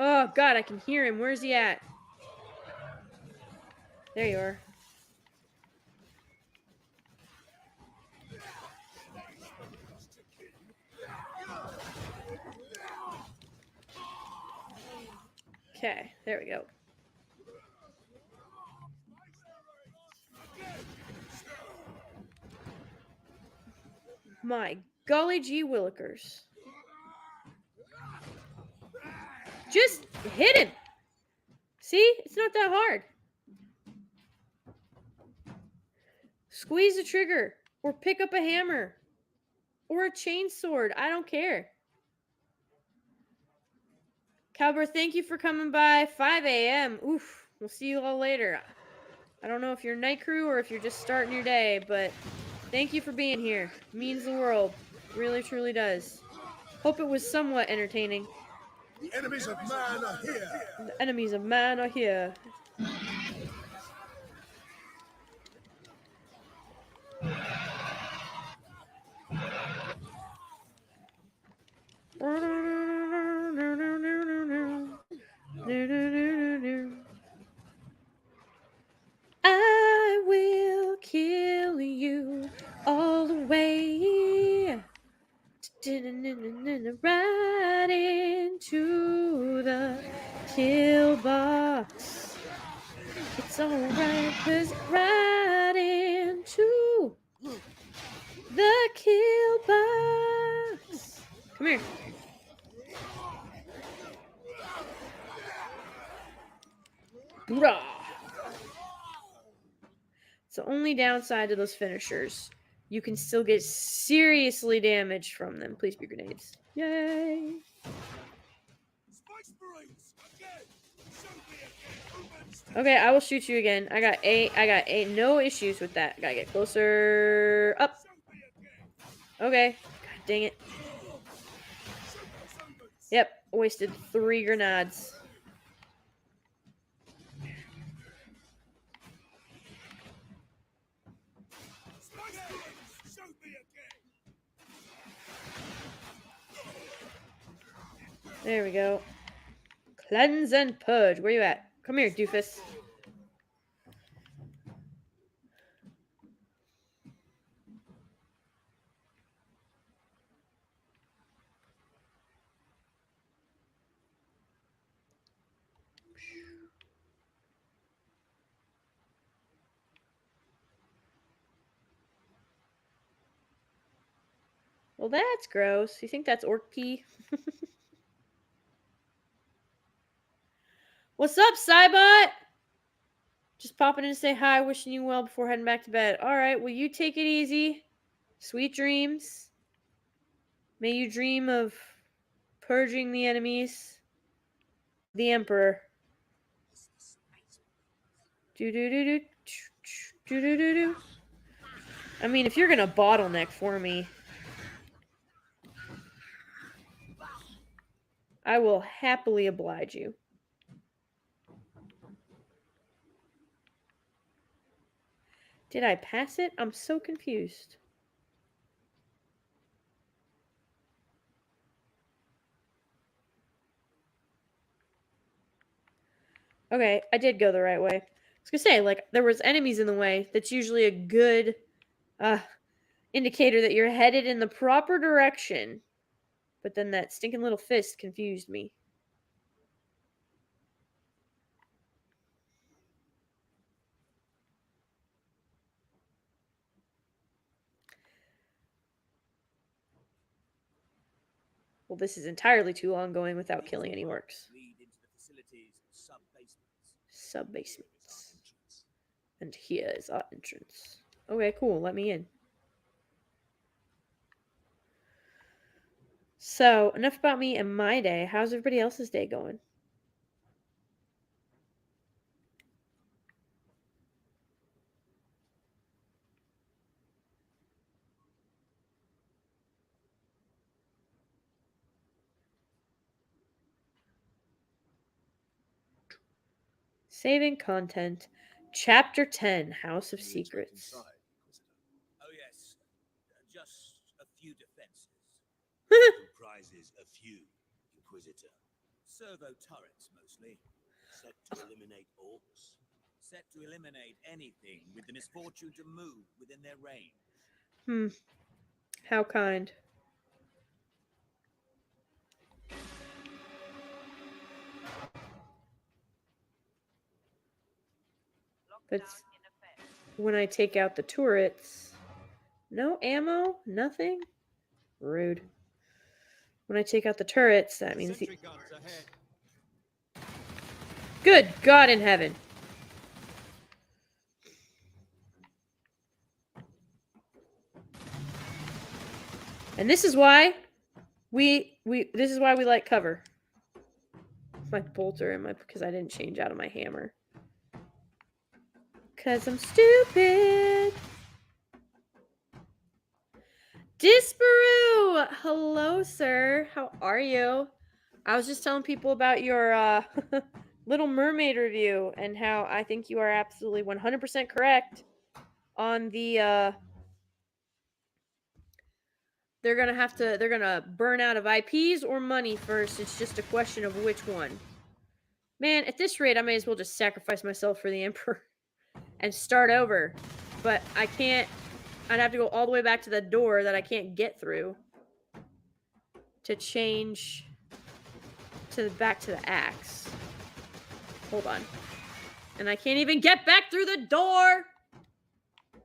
Oh, God, I can hear him. Where's he at? There you are. Okay, there we go. My golly gee willikers. Just hit him. See? It's not that hard. Squeeze the trigger. Or pick up a hammer. Or a chainsword. I don't care. Cowbird, thank you for coming by. 5 a.m. Oof. We'll see you all later. I don't know if you're night crew or if you're just starting your day, but thank you for being here. It means the world. Really, truly does. Hope it was somewhat entertaining. The enemies of man are here. The enemies of man are here. kill box. It's alright, cause right into the kill box. Come here. Brah. It's the only downside to those finishers. You can still get seriously damaged from them. Please be grenades. Yay. Spice Marines, again! Show me again! Okay, I will shoot you again. I got eight. No issues with that. Gotta get closer. Up. Okay. God dang it. Yep. Wasted 3 grenades. Show me again! There we go. Cleanse and purge. Where you at? Come here, doofus. Well, that's gross. You think that's orc pee? What's up, Cybot? Just popping in to say hi, wishing you well before heading back to bed. Alright, well, you take it easy. Sweet dreams. May you dream of purging the enemies. The Emperor. Do-do-do-do. Do-do-do-do. I mean, if you're gonna bottleneck for me, I will happily oblige you. Did I pass it? I'm so confused. Okay, I did go the right way. I was gonna say, like, there was enemies in the way. That's usually a good indicator that you're headed in the proper direction. But then that stinking little fist confused me. Well, this is entirely too long going without killing any orcs. Lead into the facility's sub-basements. Sub-basements. And here is our entrance. Okay, cool. Let me in. So, enough about me and my day. How's everybody else's day going? Saving content. Chapter 10, House of Secrets. Oh yes, just a few defenses. Comprises a few, Inquisitor. Servo turrets mostly. Set to eliminate orcs. Set to eliminate anything with the misfortune to move within their range. How kind. But when I take out the turrets, no ammo, nothing. Rude. When I take out the turrets, that means the... Good God in heaven. And this is why we like cover. My bolter and because I didn't change out of my hammer. Cause I'm stupid. Disparu! Hello, sir. How are you? I was just telling people about your Little Mermaid review and how I think you are absolutely 100% correct on the they're gonna burn out of IPs or money first. It's just a question of which one. Man, at this rate, I may as well just sacrifice myself for the Emperor and start over. But I can't. I'd have to go all the way back to the door that I can't get through to change back to the axe. Hold on. And I can't even get back through the door!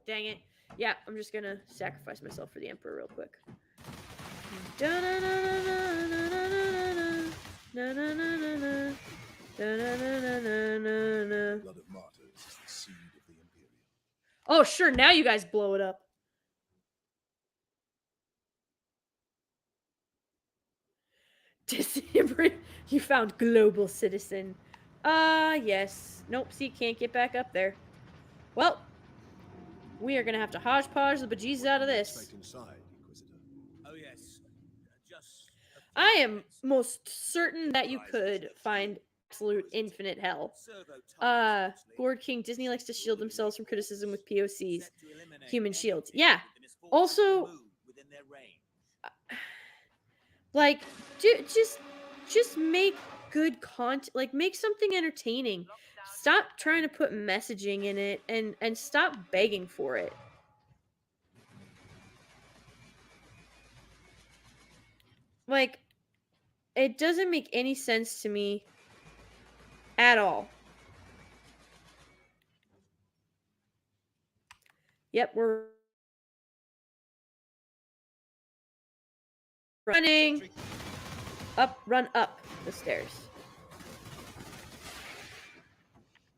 Dang it. Yeah, I'm just gonna sacrifice myself for the Emperor real quick. Blood of martyrs is the seed of the Imperium. Oh, sure, now you guys blow it up. You found global citizen. Yes. Nope, see, can't get back up there. Well, we are gonna have to hodgepodge the bejesus out of this. Straight inside, Inquisitor. Oh, yes. Just. a few I am minutes. most certain that you could find absolute infinite hell. Servo targets, mostly. Lord King, Disney likes to shield themselves from criticism with POCs. Set to eliminate human any shields. object Yeah. with the misfortune to Also- move within their range. Like, just make good content. Like, make something entertaining. Stop trying to put messaging in it, and stop begging for it. Like, it doesn't make any sense to me at all. Yep, we're running up, run up the stairs.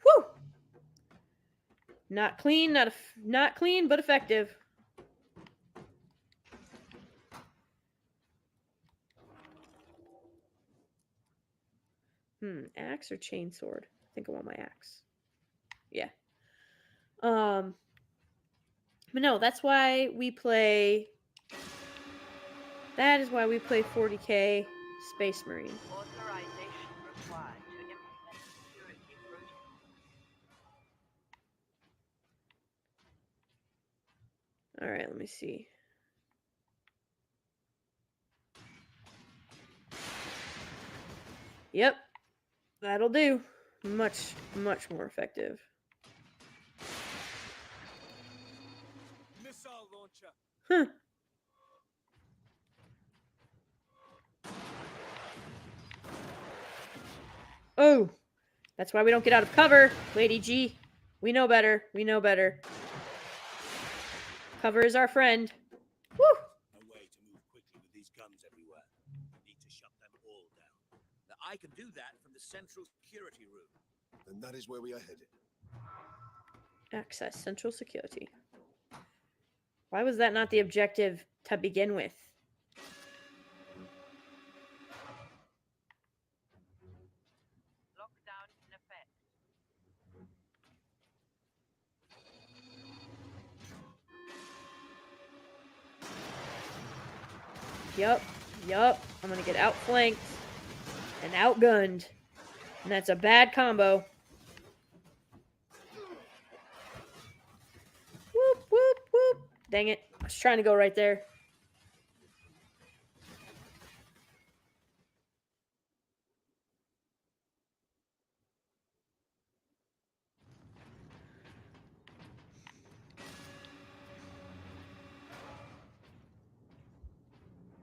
Whew! Not clean, not clean, but effective. Axe or chainsword? I think I want my axe. Yeah. But no, that's why we play. That is why we play 40K Space Marine. Authorization required to implement security protocol. All right, let me see. Yep, that'll do. Much more effective. Missile launcher. Huh. Oh, that's why we don't get out of cover, Lady G. We know better. We know better. Cover is our friend. Woo! No way to move quickly with these guns everywhere. Need to shut them all down. Now, I can do that from the central security room. And that is where we are headed. Access central security. Why was that not the objective to begin with? Lockdown in effect. Yup. I'm gonna get outflanked and outgunned. And that's a bad combo. Whoop. Dang it. I was trying to go right there.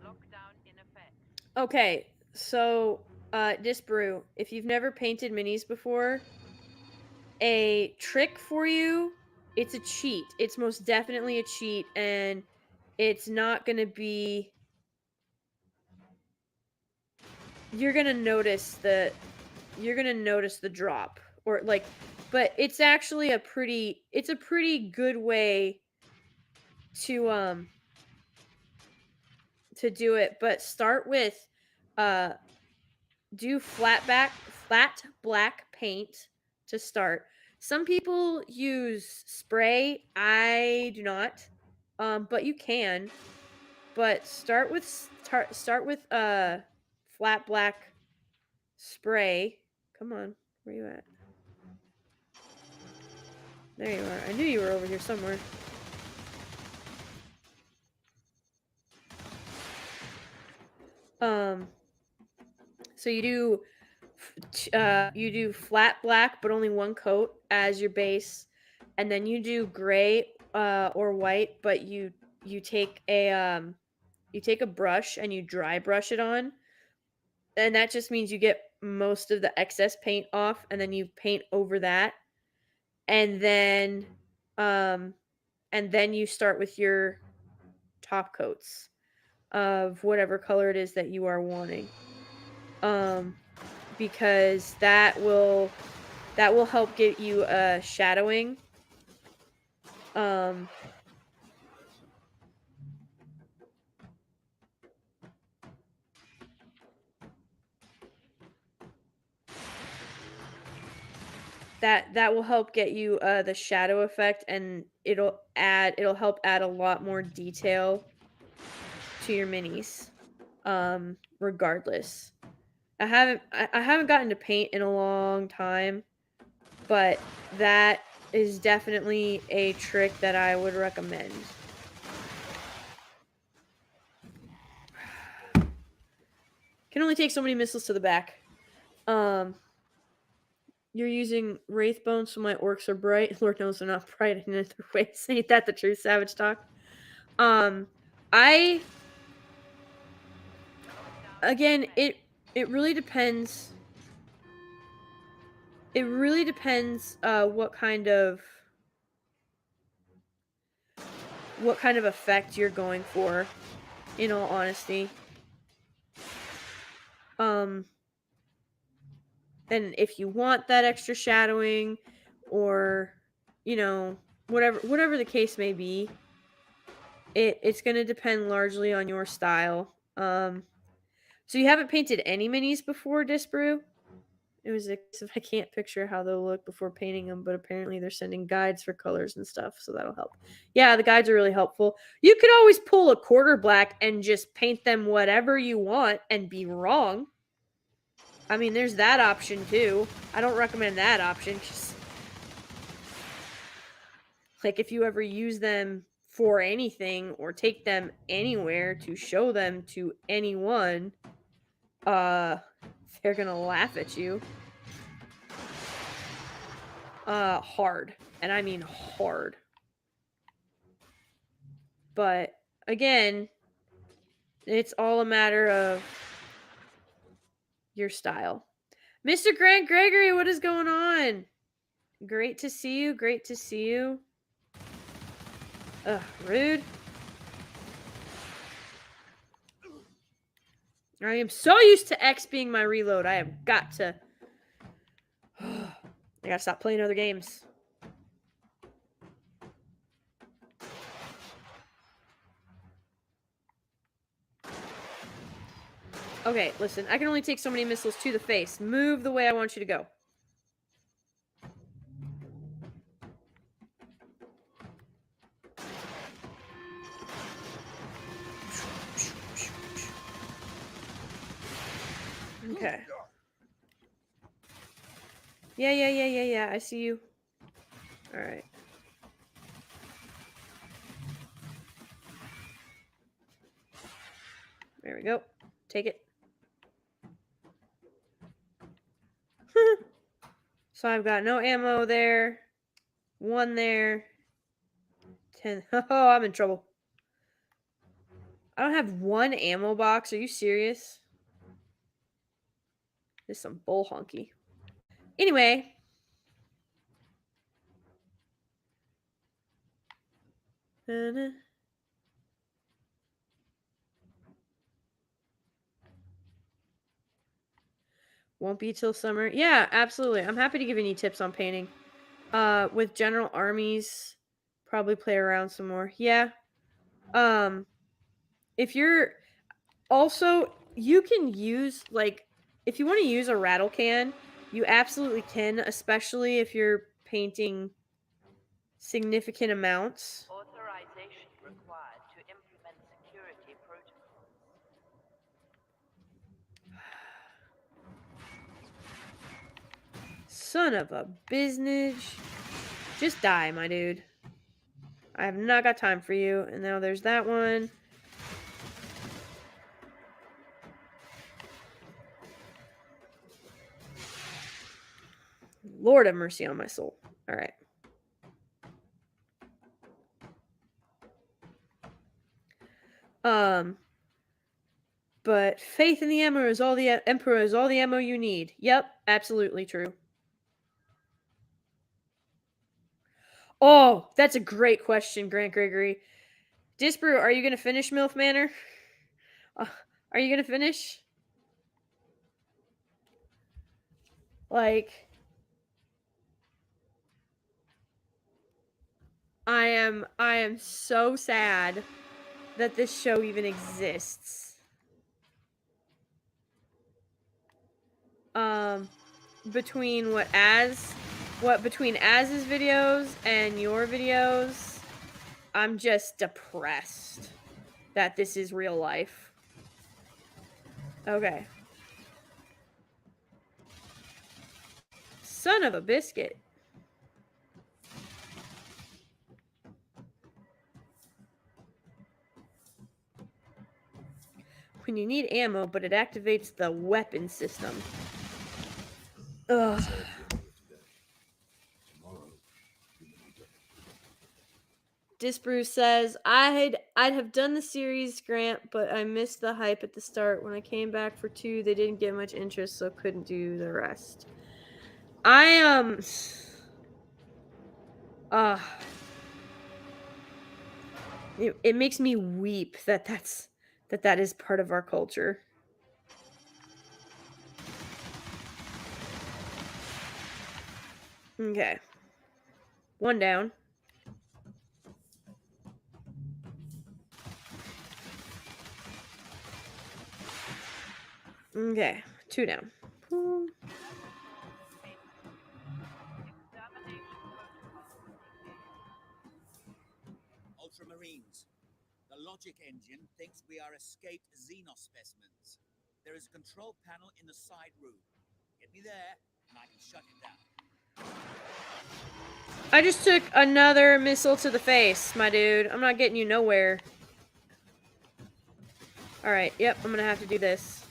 Lockdown in effect. Okay, so Disbrew, if you've never painted minis before, a trick for you, it's a cheat. It's most definitely a cheat, and it's not gonna be. You're gonna notice the drop, or like, but it's actually a pretty good way to do it. But start with do flat black paint to start. Some people use spray. I do not. But you can. But start with flat black spray. Come on. Where you at? There you are. I knew you were over here somewhere. So you do flat black, but only one coat as your base, and then you do gray or white, but you take a brush and you dry brush it on, and that just means you get most of the excess paint off, and then you paint over that, and then you start with your top coats of whatever color it is that you are wanting. Because that will help get you shadowing. That will help get you the shadow effect, and it'll help add a lot more detail to your minis. Regardless. I haven't gotten to paint in a long time, but that is definitely a trick that I would recommend. Can only take so many missiles to the back. You're using Wraith Bones, so my orcs are bright. Lord knows they're not bright in other ways. Ain't that the truth, Savage Talk? Again, it really depends. It really depends what kind of effect you're going for, in all honesty. And if you want that extra shadowing, or whatever the case may be, it's going to depend largely on your style. So you haven't painted any minis before, Disbrew? It was I can't picture how they'll look before painting them, but apparently they're sending guides for colors and stuff, so that'll help. Yeah, the guides are really helpful. You could always pull a quarter black and just paint them whatever you want and be wrong. I mean, there's that option too. I don't recommend that option. Like, if you ever use them for anything or take them anywhere to show them to anyone, they're gonna laugh at you. Hard. And I mean hard. But again, it's all a matter of your style. Mr. Grant Gregory, what is going on? Great to see you. Great to see you. Ugh, rude. I am so used to X being my reload. I have got to... I gotta stop playing other games. Okay, listen. I can only take so many missiles to the face. Move the way I want you to go. Okay. Yeah. I see you. All right. There we go. Take it. So I've got no ammo there. 1 there. 10. Oh, I'm in trouble. I don't have 1 ammo box. Are you serious? This is some bull honky. Anyway. Won't be till summer. Yeah, absolutely. I'm happy to give any tips on painting. With general armies, probably play around some more. Yeah. If you're also, you can use, like, if you want to use a rattle can, you absolutely can, especially if you're painting significant amounts. Authorization required to implement security protocols. Son of a business. Just die, my dude. I have not got time for you. And now there's that one. Lord have mercy on my soul. All right. but faith in the emperor is all the ammo you need. Yep, absolutely true. Oh, that's a great question, Grant Gregory. Disbrew, are you going to finish MILF Manor? Are you going to finish? Like, I am so sad that this show even exists. Between between Az's videos and your videos, I'm just depressed that this is real life. Okay. Son of a biscuit. When you need ammo, but it activates the weapon system. Ugh. Disbrew says, I'd have done the series, Grant, but I missed the hype at the start. When I came back for 2, they didn't get much interest, so couldn't do the rest. It makes me weep that is part of our culture. Okay. 1 down. Okay, 2 down. Boom. Ultramarines. The logic engine thinks we are escaped Xenos specimens. There is a control panel in the side room. Get me there, and I can shut it down. I just took another missile to the face, my dude. I'm not getting you nowhere. Alright, yep, I'm gonna have to do this.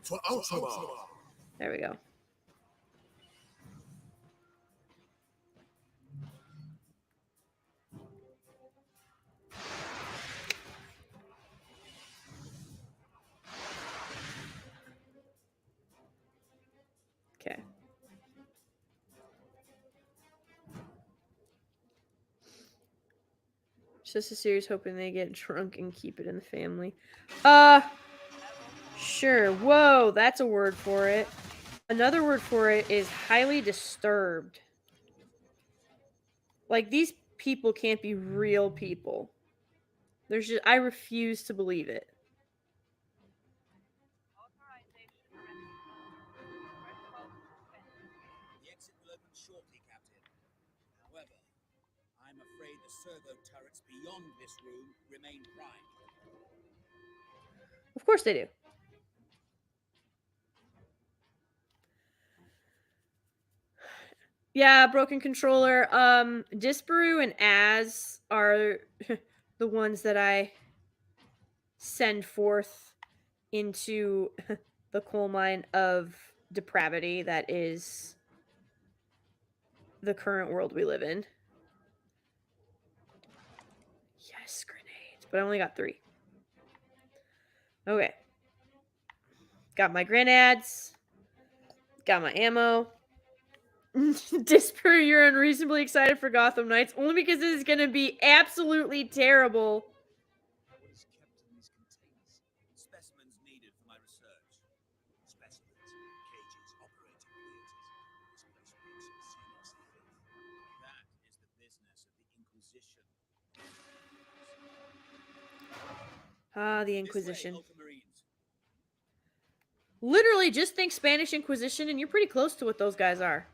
For Ultramar. There we go. Okay. Just a series hoping they get drunk and keep it in the family. Sure. Whoa, that's a word for it. Another word for it is highly disturbed. Like, these people can't be real people. I refuse to believe it. The exit will open shortly, Captain. However, I'm afraid the servo turrets beyond this room remain primed. Of course they do. Yeah, broken controller. Disparu and Az are the ones that I send forth into the coal mine of depravity that is the current world we live in. Yes, grenades. But I only got 3. Okay. Got my grenades. Got my ammo. Disper, you're unreasonably excited for Gotham Knights only because this is going to be absolutely terrible. What is kept in these containers? Specimens needed for my research. Specimens, cages, operating theaters. This place reeks of Xenos filth. That is the business of the Inquisition. Ah, the This Inquisition. way, Ultramarines. Literally, just think Spanish Inquisition, and you're pretty close to what those guys are.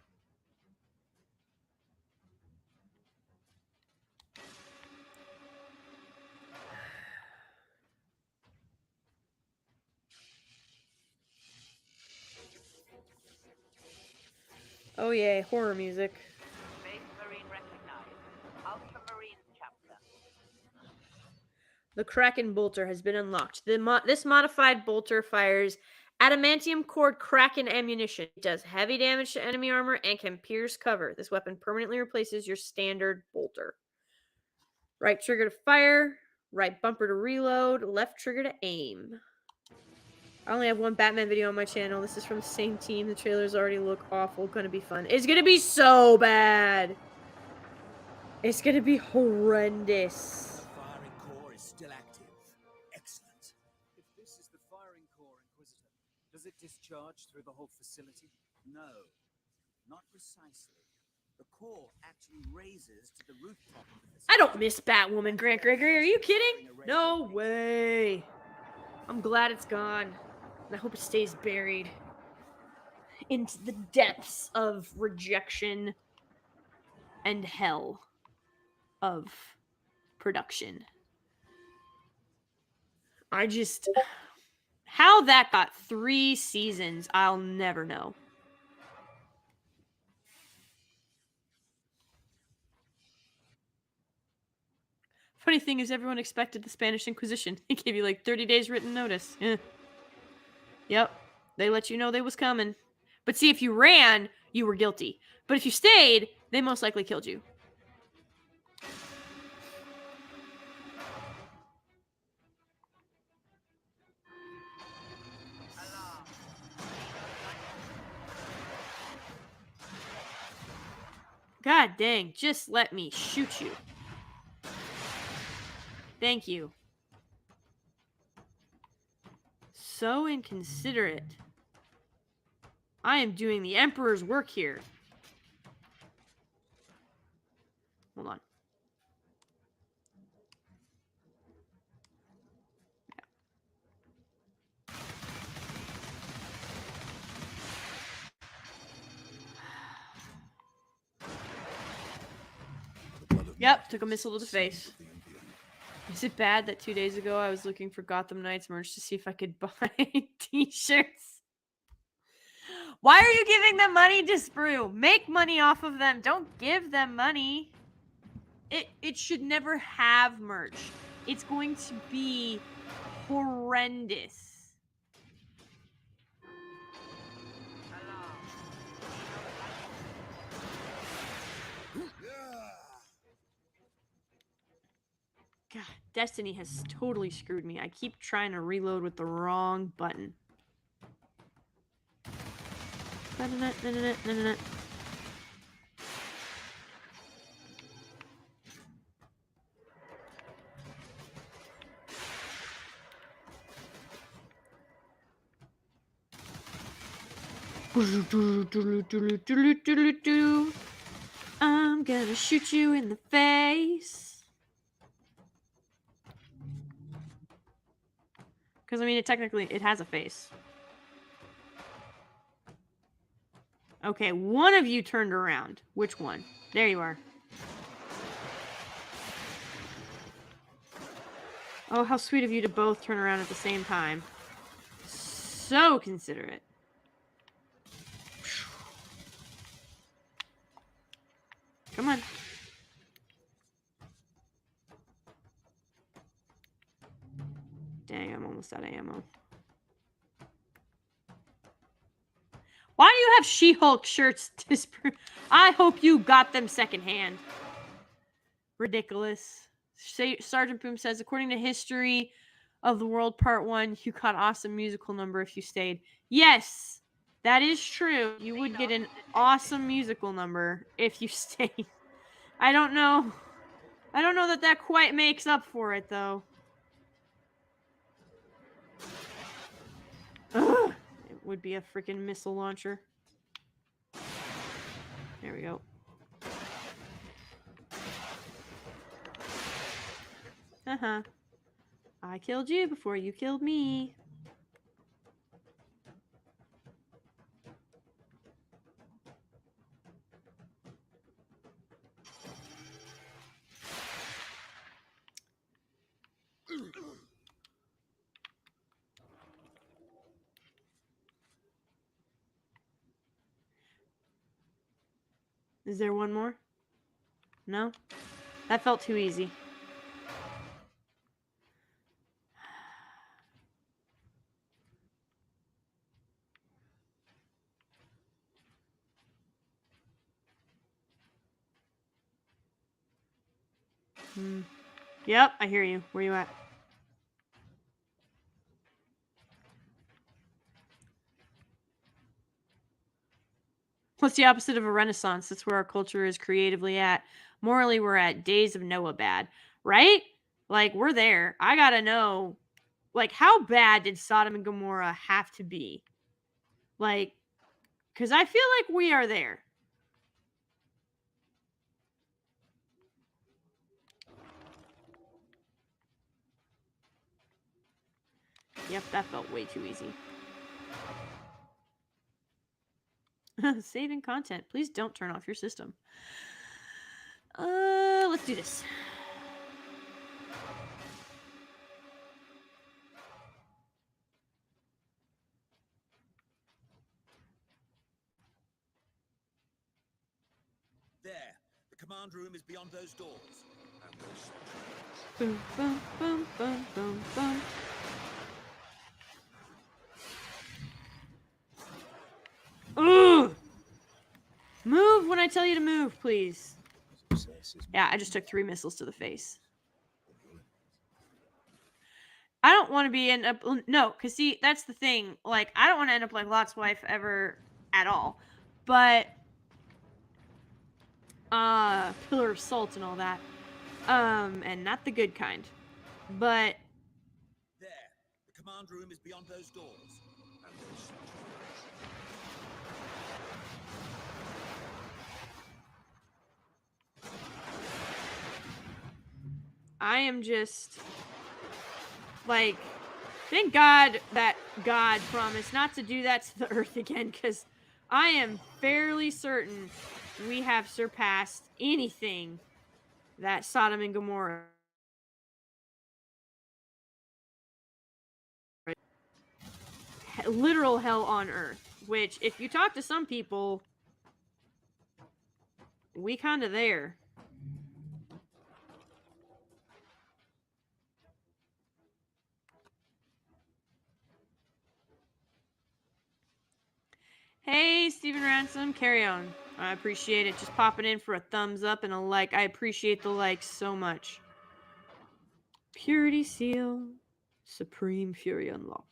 Oh, yay, horror music. Space Marine recognized. Ultramarines chapter. The Kraken bolter has been unlocked. This modified bolter fires adamantium core Kraken ammunition. It does heavy damage to enemy armor and can pierce cover. This weapon permanently replaces your standard bolter. Right trigger to fire. Right bumper to reload, left trigger to aim. I only have one Batman video on my channel. This is from the same team. The trailers already look awful. Gonna be fun. It's gonna be so bad. It's gonna be horrendous. The firing core is still active. Excellent. If this is the firing core, Inquisitor, does it discharge through the whole facility? No, not precisely. The core actually raises to the rooftop of the facility. I don't miss Batwoman, Grant Gregory. Are you kidding? No way. I'm glad it's gone. And I hope it stays buried into the depths of rejection and hell of production. I just... How that got 3 seasons, I'll never know. Funny thing is, everyone expected the Spanish Inquisition. They gave you like 30 days written notice. Yeah. Yep. They let you know they was coming. But see, if you ran, you were guilty. But if you stayed, they most likely killed you. God dang, just let me shoot you. Thank you. So inconsiderate. I am doing the Emperor's work here. Hold on. Yep, took a missile to the face. Is it bad that 2 days ago I was looking for Gotham Knights merch to see if I could buy t-shirts? Why are you giving them money to Sprue? Make money off of them. Don't give them money. It should never have merch. It's going to be horrendous. God, Destiny has totally screwed me. I keep trying to reload with the wrong button. I'm gonna shoot you in the face. Because, I mean, it has a face. Okay, one of you turned around. Which one? There you are. Oh, how sweet of you to both turn around at the same time. So considerate. Come on. Dang, I'm almost out of ammo. Why do you have She-Hulk shirts? I hope you got them secondhand. Ridiculous. Sergeant Boom says, according to History of the World Part 1, you got awesome musical number if you stayed. Yes, that is true. You would get an awesome musical number if you stayed. I don't know. I don't know that that quite makes up for it, though. Ugh. It would be a freaking missile launcher. There we go. Uh-huh. I killed you before you killed me. Is there one more? No? That felt too easy. Yep, I hear you. Where you at? What's the opposite of a renaissance? That's where our culture is creatively at. Morally, we're at days of Noah bad, right? Like, we're there. I gotta know, like, how bad did Sodom and Gomorrah have to be? Like, because I feel like we are there. Yep, that felt way too easy. Saving content. Please don't turn off your system. Let's do this. There. The command room is beyond those doors. And those Boom, boom, boom, boom, boom, boom. Ugh! Move when I tell you to move, please. successes. Yeah, I just took 3 missiles to the face. I don't want to be end up no, because see, that's the thing. Like, I don't want to end up like Lot's wife ever at all. But pillar of salt and all that. And not the good kind. But There. The command room is beyond those doors. And those I am just like, thank God that God promised not to do that to the earth again, because I am fairly certain we have surpassed anything that Sodom and Gomorrah. Literal hell on earth, which, if you talk to some people, we kind of there. Hey, Stephen Ransom, carry on. I appreciate it. Just popping in for a thumbs up and a like. I appreciate the likes so much. Purity seal. Supreme Fury unlocked.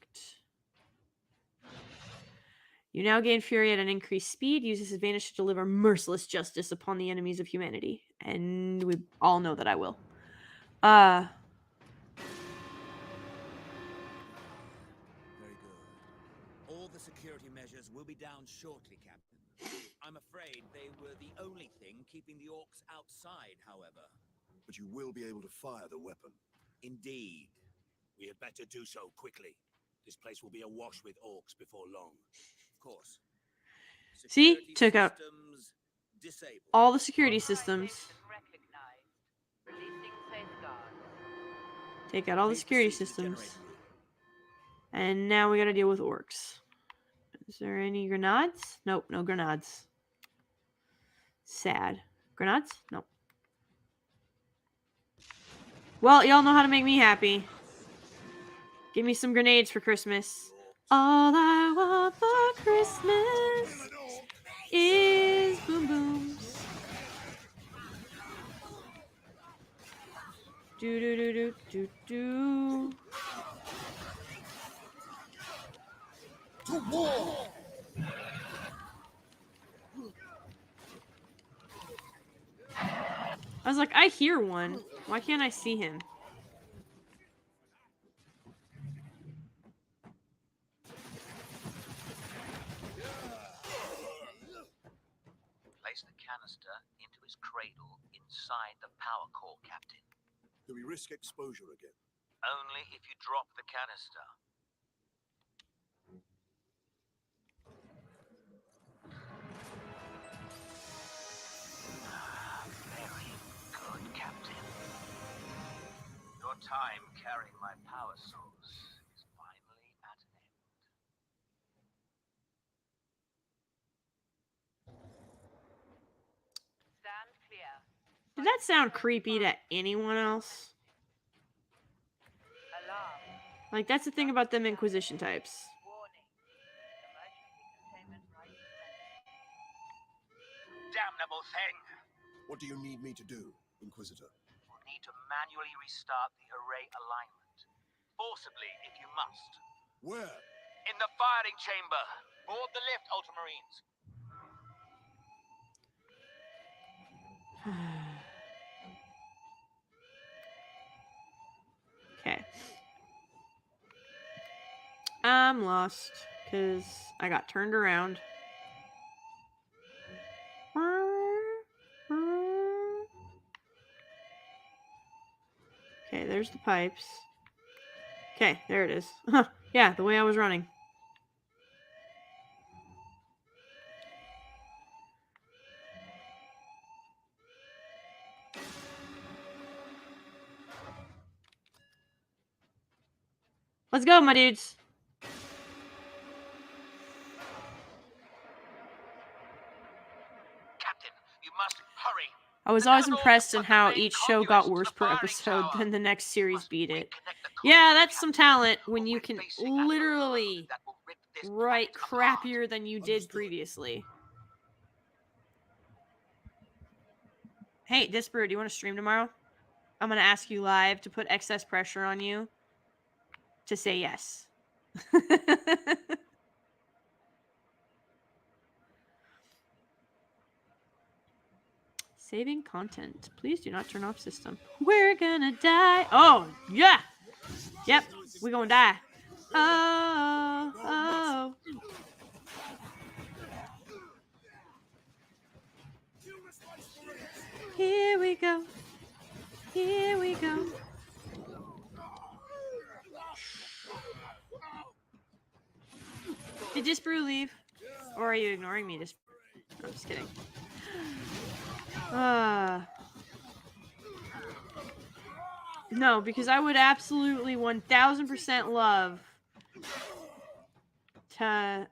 You now gain Fury at an increased speed. Use this advantage to deliver merciless justice upon the enemies of humanity. And we all know that I will. Very good. All the security measures will be down shortly, Captain. I'm afraid they were the only thing keeping the orcs outside, however. But you will be able to fire the weapon. Indeed. We had better do so quickly. This place will be awash with orcs before long. Of course. See? Security Took out systems disabled. all the security systems. Authorization recognized. Releasing safeguards. Take out all the Please security proceed to the systems. generator room. And now we gotta deal with orcs. Is there any grenades? Nope, no grenades. Sad. Grenades? Nope. Well, y'all know how to make me happy. Give me some grenades for Christmas. All I want for Christmas is boom booms. Do do do do do do. I was like, I hear one. Why can't I see him? Place the canister into his cradle inside the power core, Captain. Do we risk exposure again? Only if you drop the canister. Very good, Captain. Your time carrying my power source is finally at an end. Stand clear. Did that sound creepy to anyone else? Alarm. Like, that's the thing about them Inquisition types. Warning. Emergency containment right commenced. Damnable thing! What do you need me to do, Inquisitor? We'll need need to manually restart the array alignment. Forcibly, if you must. Where? In the firing chamber. Board the lift, Ultramarines. Okay. I'm lost because I got turned around. Okay, there's the pipes. Okay, there it is. Yeah, the way I was running. Let's go, my dudes. Captain, you must hurry. I was always impressed in how each show got worse per episode, then the next series beat it. Yeah, that's some talent when you can literally write crappier than you did previously. Hey, Disper, do you want to stream tomorrow? I'm going to ask you live to put excess pressure on you to say yes. Saving content. Please do not turn off system. We're gonna die. Oh, yeah. Yep, we're gonna die. Oh, oh. Here we go. Here we go. Did Disbrew leave? Or are you ignoring me, Disbrew? I'm just kidding. No, because I would absolutely 1000% love to...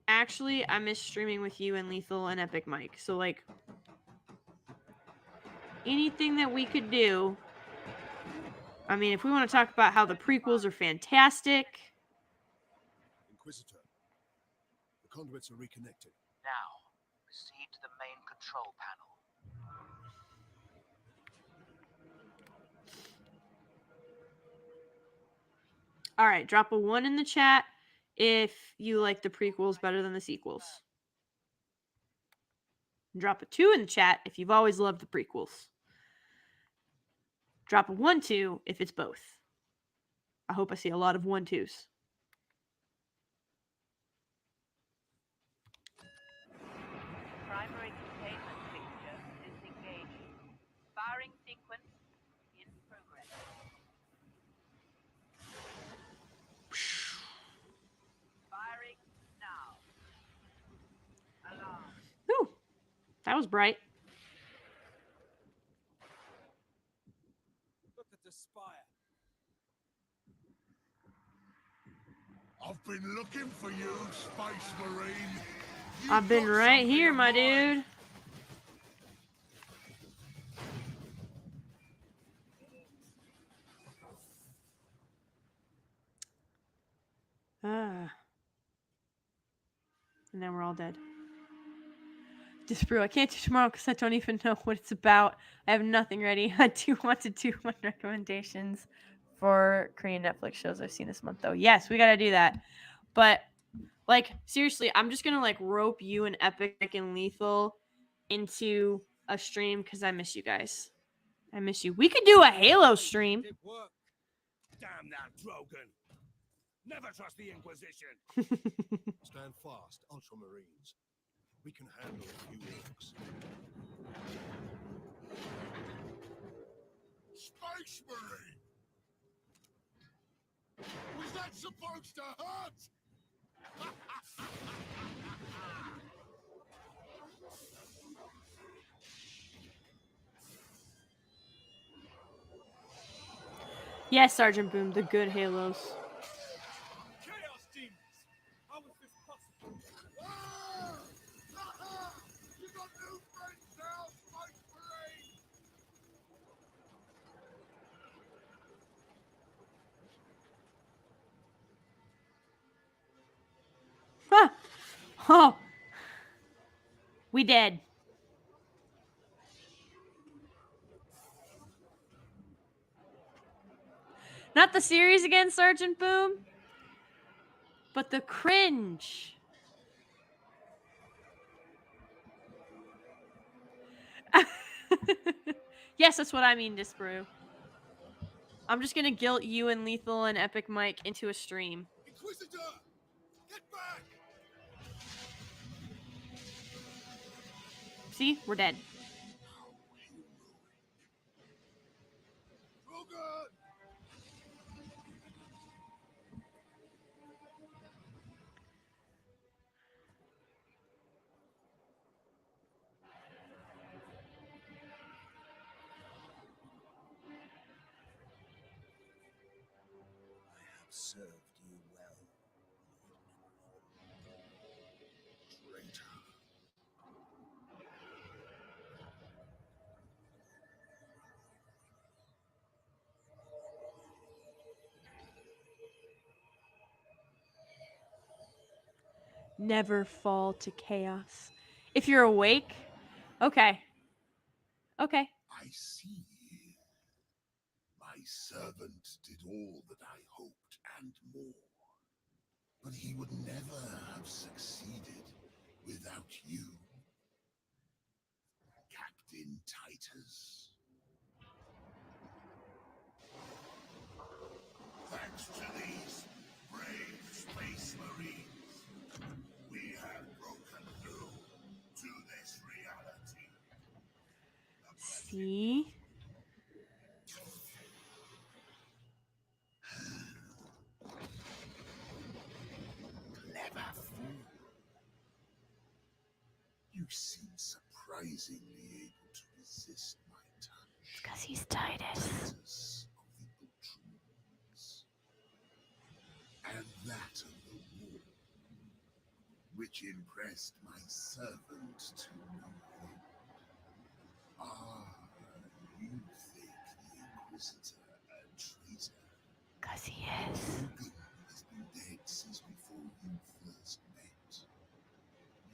Actually, I miss streaming with you and Lethal and Epic Mike. So, like, anything that we could do... I mean, if we want to talk about how the prequels are fantastic... Inquisitor, the conduits are reconnected. Now, proceed to the main control panel. All right, drop a 1 in the chat if you like the prequels better than the sequels. Drop a 2 in the chat if you've always loved the prequels. Drop a 1-2 if it's both. I hope I see a lot of 1-2s. Primary containment fixture disengaged. Firing sequence in progress. Firing now. Alarm. Whew, that was bright. Look at the spire. I've been looking for you, Space Marine. I've been right here, my dude. And then we're all dead. Disbrew, I can't do tomorrow because I don't even know what it's about. I have nothing ready. I do want to do my recommendations for Korean Netflix shows I've seen this month, though. Yes, we got to do that. But, like, seriously, I'm just going to, like, rope you and Epic and Lethal into a stream because I miss you guys. I miss you. We could do a Halo stream. It worked. Damn that Drogon. Never trust the Inquisition. Stand fast, Ultramarines. We can handle a few orcs. Space Marine! Was that supposed to hurt? Yes, Sergeant Boom, the good Halos. Chaos demons! How was this possible? You got new friends now, Space Marine! Ah! Oh! We dead. Not the series again, Sergeant Boom. But the cringe. Yes, that's what I mean, Disparu. I'm just gonna guilt you and Lethal and Epic Mike into a stream. Inquisitor! Get back! See? We're dead. Krogan! I have served you well, Traitor. Never fall to chaos. If you're awake, okay. Okay. I see. My servant did all that I hoped and more. But he would never have succeeded without you, Captain Titus. Thanks to these brave space marines, we have broken through to this reality. See? Clever fool. You seem surprisingly able to resist my touch. Because he's Titus. Titus of the Ultramarines. And that of the war, which impressed my servant to no end. Ah, you think the Inquisitor a traitor? Because he is. Krogan has been dead since before you first met.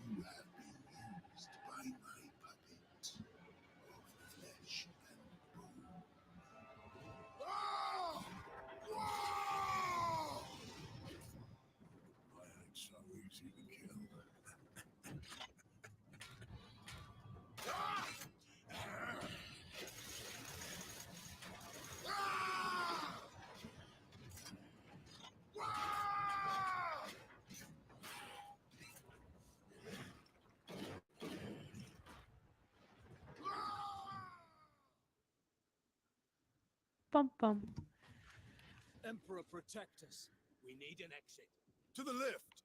You have been used by my puppet of flesh and bone. Ah! Ah! My acts are easy to kill. Ah! Ah! Ah! Bum bum. Emperor, protect us. We need an exit. To the lift!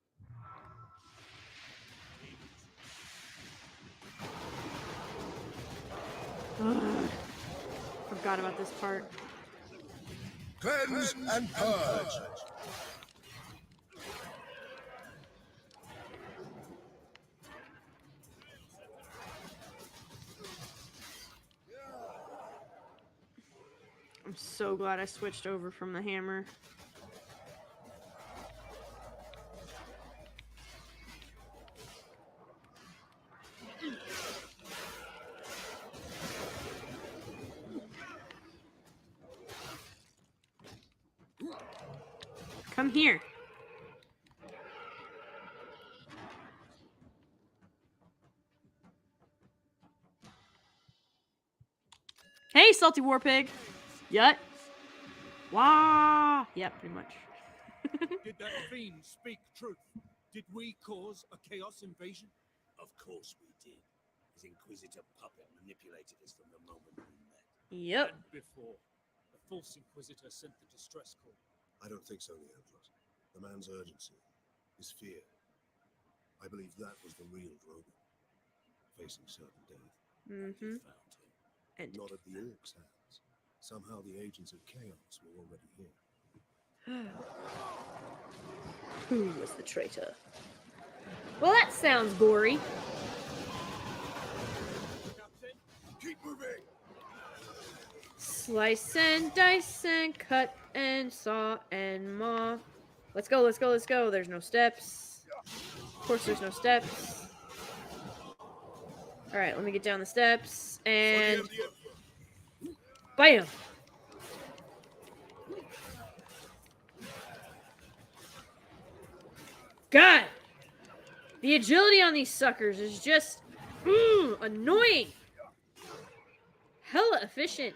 Ugh. Forgot about this part. Cleanse and purge! I'm so glad I switched over from the hammer. Come here. Hey, salty war pig. Yut. Wah. Yeah, pretty much. Did that fiend speak truth? Did we cause a chaos invasion? Of course we did. His Inquisitor puppet manipulated us from the moment we met. Yep. And before, the false Inquisitor sent the distress call. I don't think so, Leandros. The man's urgency, his fear. I believe that was the real Drogon, facing certain death. Mm-hmm. You found him. And Not at the Orcs' hands. Somehow the agents of Chaos were already here. who was the traitor? Well, that sounds gory. Captain, Keep moving! Slice and dice and cut and saw and maw. Let's go, let's go, let's go. There's no steps. Of course, there's no steps. Alright, let me get down the steps. And bam! God! The agility on these suckers is just annoying. Hella efficient.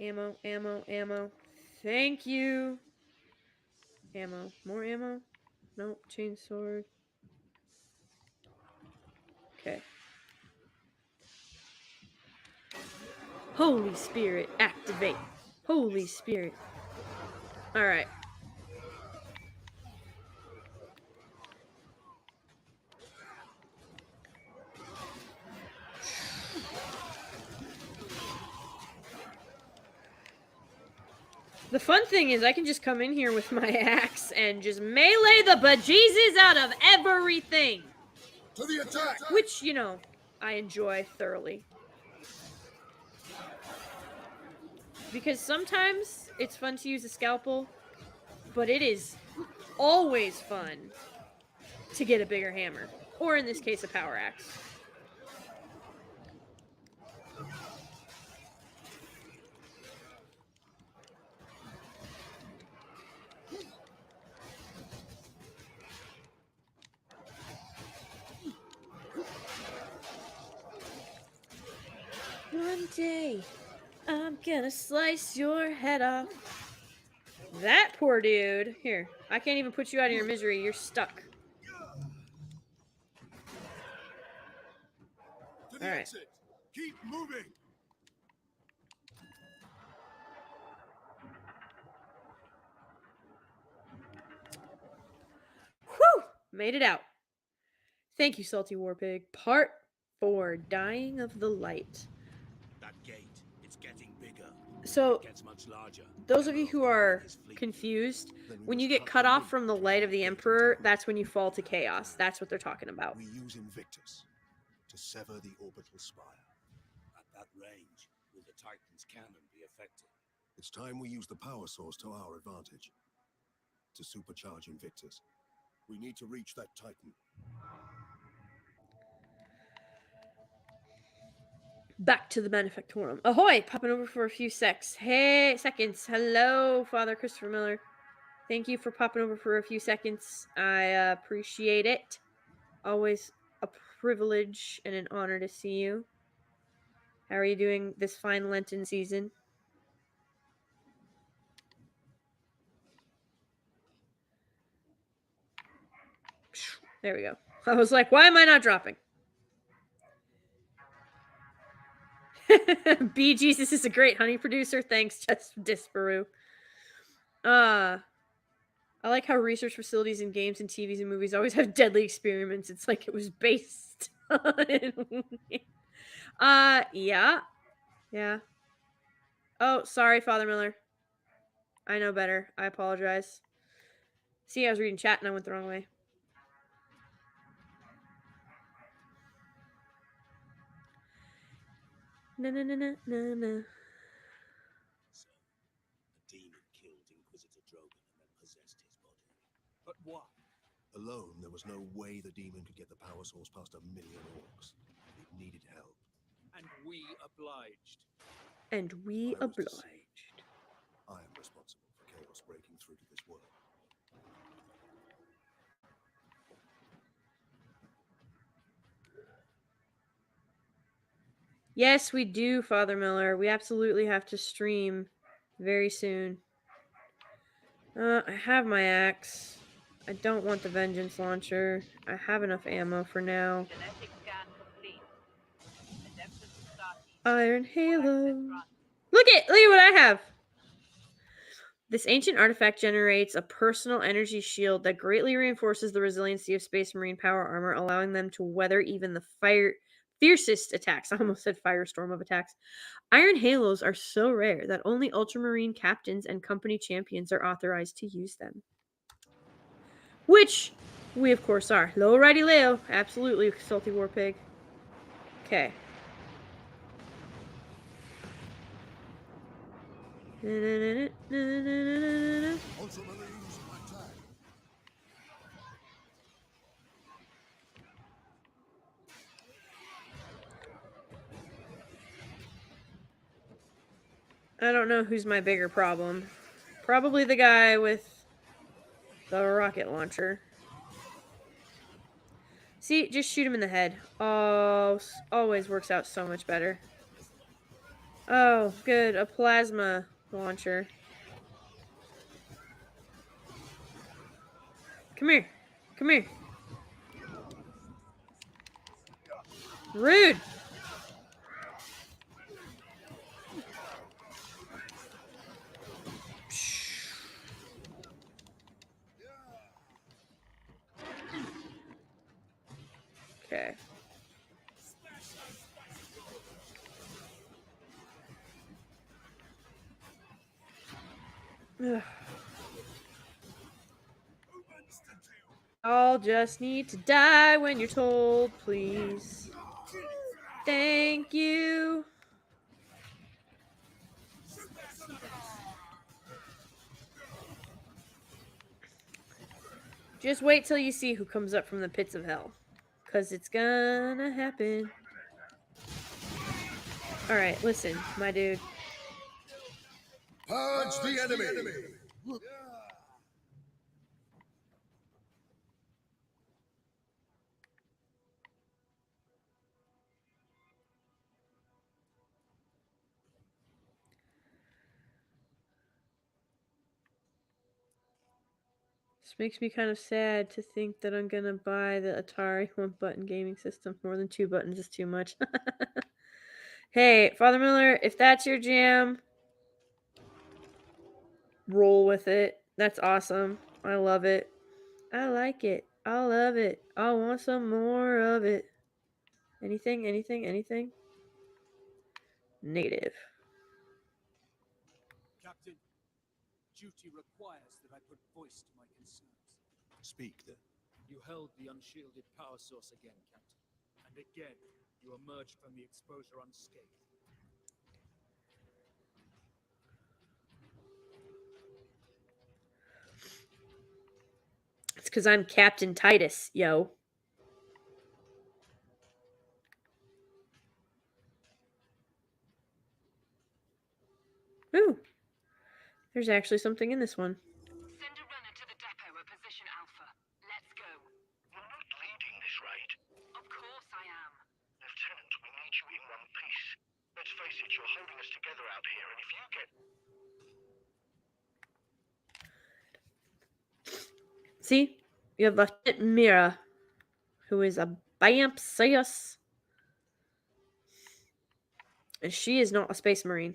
Ammo, ammo, ammo. Thank you. Ammo. More ammo? Nope. Chainsword. Okay. Holy Spirit, activate. Holy Spirit. Alright. The fun thing is I can just come in here with my axe and just melee the bejesus out of everything. To the attack! Which, you know, I enjoy thoroughly. Because sometimes it's fun to use a scalpel, but it is always fun to get a bigger hammer. Or in this case, a power axe. One day, I'm gonna slice your head off. That poor dude. Here, I can't even put you out of your misery. You're stuck. To the All right. exit! Keep moving! Whew! Made it out. Thank you, Salty Warpig. Part 4, Dying of the Light. That gate, it's getting bigger. So, It gets much larger. those of you who are confused, when you get cut off from the light of the Emperor, that's when you fall to chaos. That's what they're talking about. We use Invictus to sever the orbital spire. At that range, will the Titan's cannon be effective? It's time we use the power source to our advantage. To supercharge Invictus. We need to reach that Titan. Back to the Manufactorum. Ahoy! Popping over for a few seconds. Hello, Father Christopher Miller. Thank you for popping over for a few seconds. I appreciate it. Always a privilege and an honor to see you. How are you doing this fine Lenten season? There we go. I was like, why am I not dropping? B Jesus is a great honey producer. Thanks, Just Disparu. I like how research facilities in games and TVs and movies always have deadly experiments. It's like it was based on. Yeah. Yeah. Oh, sorry, Father Miller. I know better. I apologize. See, I was reading chat and I went the wrong way. No, no, no, no, no, no. So, the demon killed Inquisitor Drogon and then possessed his body. But why? Alone, there was no way the demon could get the power source past 1 million orcs. It needed help. And we obliged. And we I was deceived. obliged. I am responsible for chaos breaking through to this world. Yes, we do, Father Miller. We absolutely have to stream very soon. I have my axe. I don't want the vengeance launcher. I have enough ammo for now. Genetic scan complete. Adeptus Astartes. Iron Halo. Access granted. Look at what I have. This ancient artifact generates a personal energy shield that greatly reinforces the resiliency of Space Marine power armor, allowing them to weather even the fiercest attacks. I almost said firestorm of attacks. Iron Halos are so rare that only Ultramarine captains and company champions are authorized to use them. Which we, of course, are. Lowrighty Leo. Absolutely, Salty Warpig. Okay. Ultramarines, attack! I don't know who's my bigger problem. Probably the guy with the rocket launcher. See, just shoot him in the head. Oh, always works out so much better. Oh, good. A plasma launcher. Come here. Come here. Rude. Okay. Ugh. I'll just need to die when you're told, please. Thank you. Just wait till you see who comes up from the pits of hell. Because it's gonna happen. Alright, listen, my dude. Purge the enemy! This makes me kind of sad to think that I'm gonna buy the Atari one-button gaming system. More than 2 buttons is too much. Hey, Father Miller, if that's your jam, roll with it. That's awesome. I love it. I like it. I love it. I want some more of it. Anything? Anything? Anything? Negative. Captain, duty requires that I put voice to my concerns. Speak then. You held the unshielded power source again, Captain. And again, you emerged from the exposure unscathed. It's because I'm Captain Titus, yo. Ooh. There's actually something in this one. Send a runner to the depot at position Alpha. Let's go. You're not leading this raid. Of course I am. Lieutenant, we need you in one piece. Let's face it, you're holding us together out here, and if you get... See? You have Lieutenant Mira, who is a Bampsius. And she is not a space marine.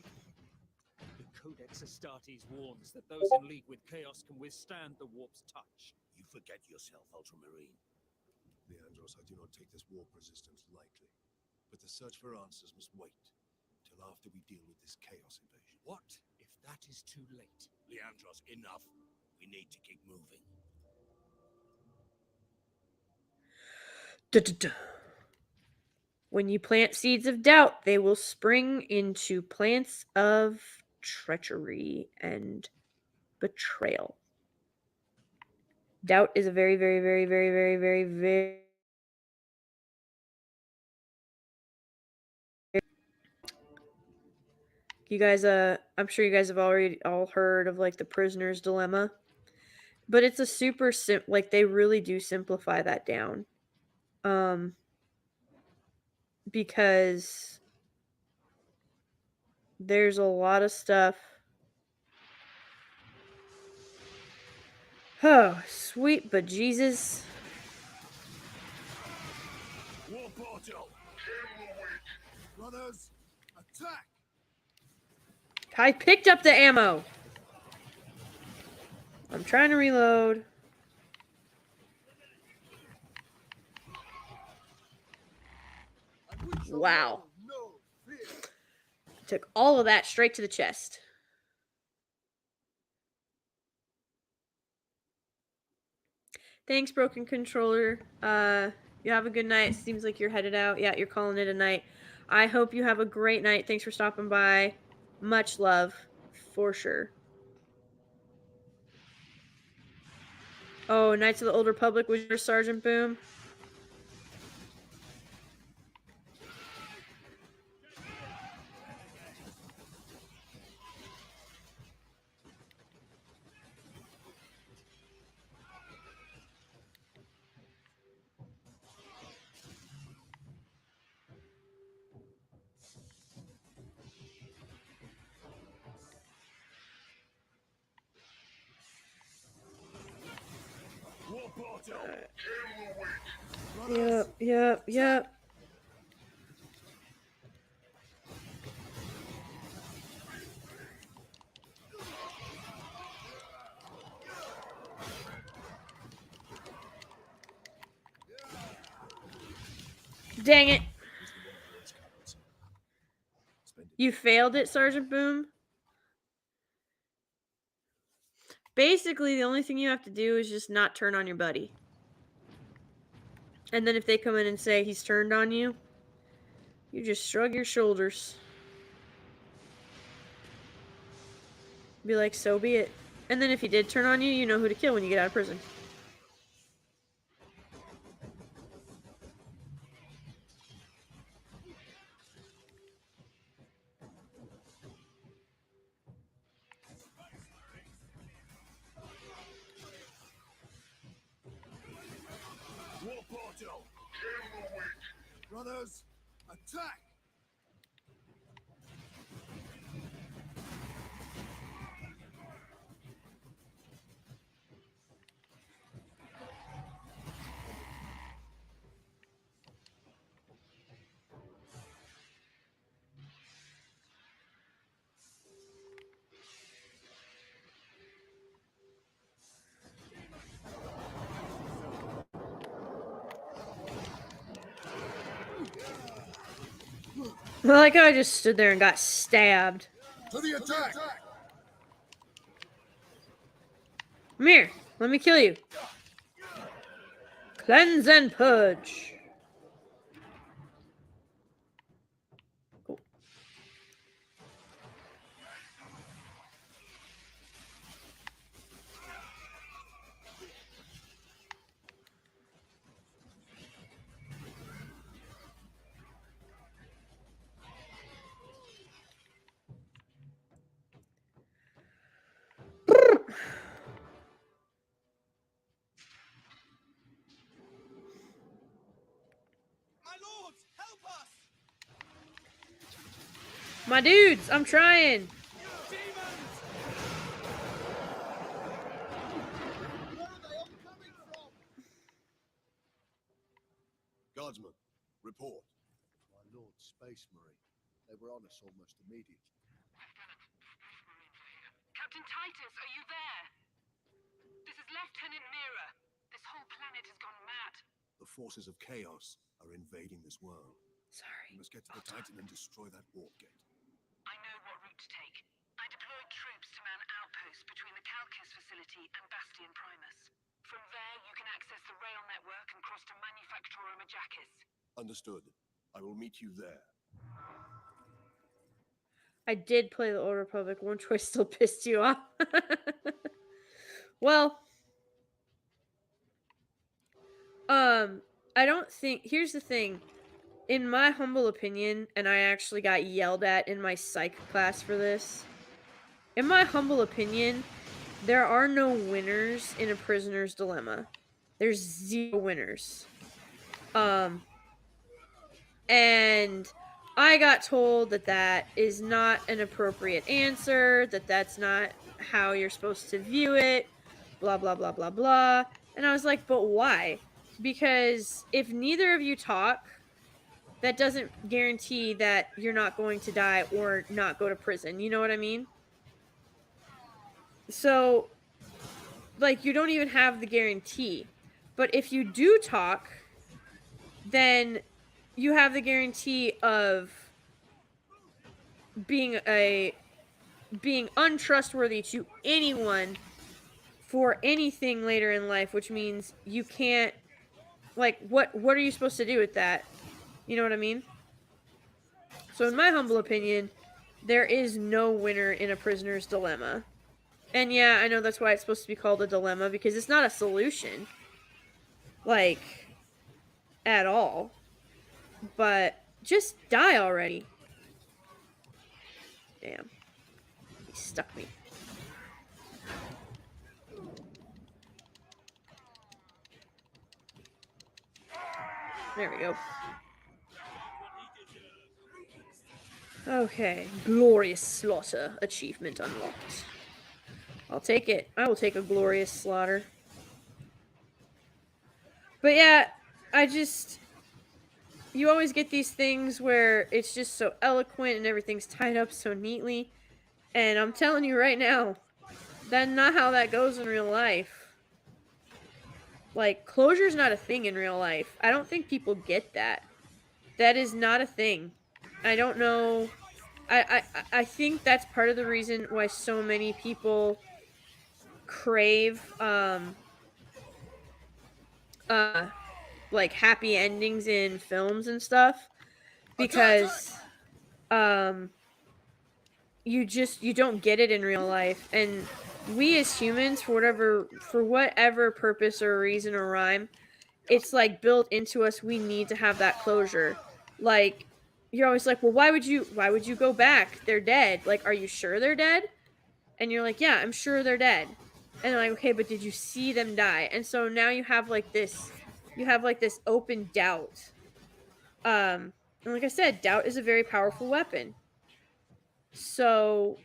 The Codex Astartes warns that those in league with Chaos can withstand the warp's touch. You forget yourself, Ultramarine. Leandros, I do not take this warp resistance lightly. But the search for answers must wait till after we deal with this chaos invasion. What if that is too late? Leandros, enough. We need to keep moving. Duh-duh-duh. When you plant seeds of doubt, they will spring into plants of treachery and betrayal. Doubt is a very, very, very, very, very, very, very... You guys, I'm sure you guys have already all heard of, like, the prisoner's dilemma. But it's a super, like, they really do simplify that down. Because there's a lot of stuff. Oh, sweet bejesus. War portal! Runners, attack! I picked up the ammo. I'm trying to reload. Wow. Took all of that straight to the chest. Thanks, Broken Controller. You have a good night. Seems like you're headed out. Yeah, you're calling it a night. I hope you have a great night. Thanks for stopping by. Much love, for sure. Oh, Knights of the Old Republic was your Sergeant Boom? Yep. Dang it. You failed it, Sergeant Boom? Basically, the only thing you have to do is just not turn on your buddy. And then if they come in and say he's turned on you, you just shrug your shoulders. Be like, so be it. And then if he did turn on you, you know who to kill when you get out of prison. War portal! Brothers, attack! I like how I just stood there and got stabbed. To the attack! Come here. Let me kill you. Cleanse and purge. Cool. My lords, help us! My dudes, I'm trying. Demons! Where are they all coming from? Guardsman, report. My lord, Space Marine. They were on us almost immediately. Captain Titus, are you there? This is Lieutenant Mira. This whole planet has gone mad. The forces of chaos are invading this world. Sorry. We must get to the Titan and destroy that warp gate. I know what route to take. I deployed troops to man outposts between the Calcus facility and Bastion Primus. From there, you can access the rail network and cross to Manufactura Majakis. Understood. I will meet you there. I did play the Old Republic. One choice still pissed you off. Well, I don't think. Here's the thing. In my humble opinion, and I actually got yelled at in my psych class for this. In my humble opinion, there are no winners in A Prisoner's Dilemma. There's 0 winners. And I got told that that is not an appropriate answer, that that's not how you're supposed to view it, blah, blah, blah, blah, blah. And I was like, but why? Because if neither of you talk, that doesn't guarantee that you're not going to die or not go to prison. You know what I mean? So, like, you don't even have the guarantee. But if you do talk, then you have the guarantee of being untrustworthy to anyone for anything later in life, which means you can't, like, what are you supposed to do with that? You know what I mean? So in my humble opinion, there is no winner in A Prisoner's Dilemma. And yeah, I know that's why it's supposed to be called a dilemma, because it's not a solution. Like, at all. But just die already. Damn. He stuck me. There we go. Okay. Glorious Slaughter. Achievement unlocked. I'll take it. I will take a glorious slaughter. But yeah, you always get these things where it's just so eloquent and everything's tied up so neatly. And I'm telling you right now, that's not how that goes in real life. Like, closure's not a thing in real life. I don't think people get that. That is not a thing. I don't know. I think that's part of the reason why so many people crave uh like happy endings in films and stuff, because um you don't get it in real life. And we as humans, for whatever purpose or reason or rhyme, it's like built into us. We need to have that closure. Like, you're always like, well, why would you go back? They're dead. Like, are you sure they're dead? And you're like, yeah, I'm sure they're dead. And they're like, okay, but did you see them die? And so now you have like this open doubt. And like I said, doubt is a very powerful weapon. So,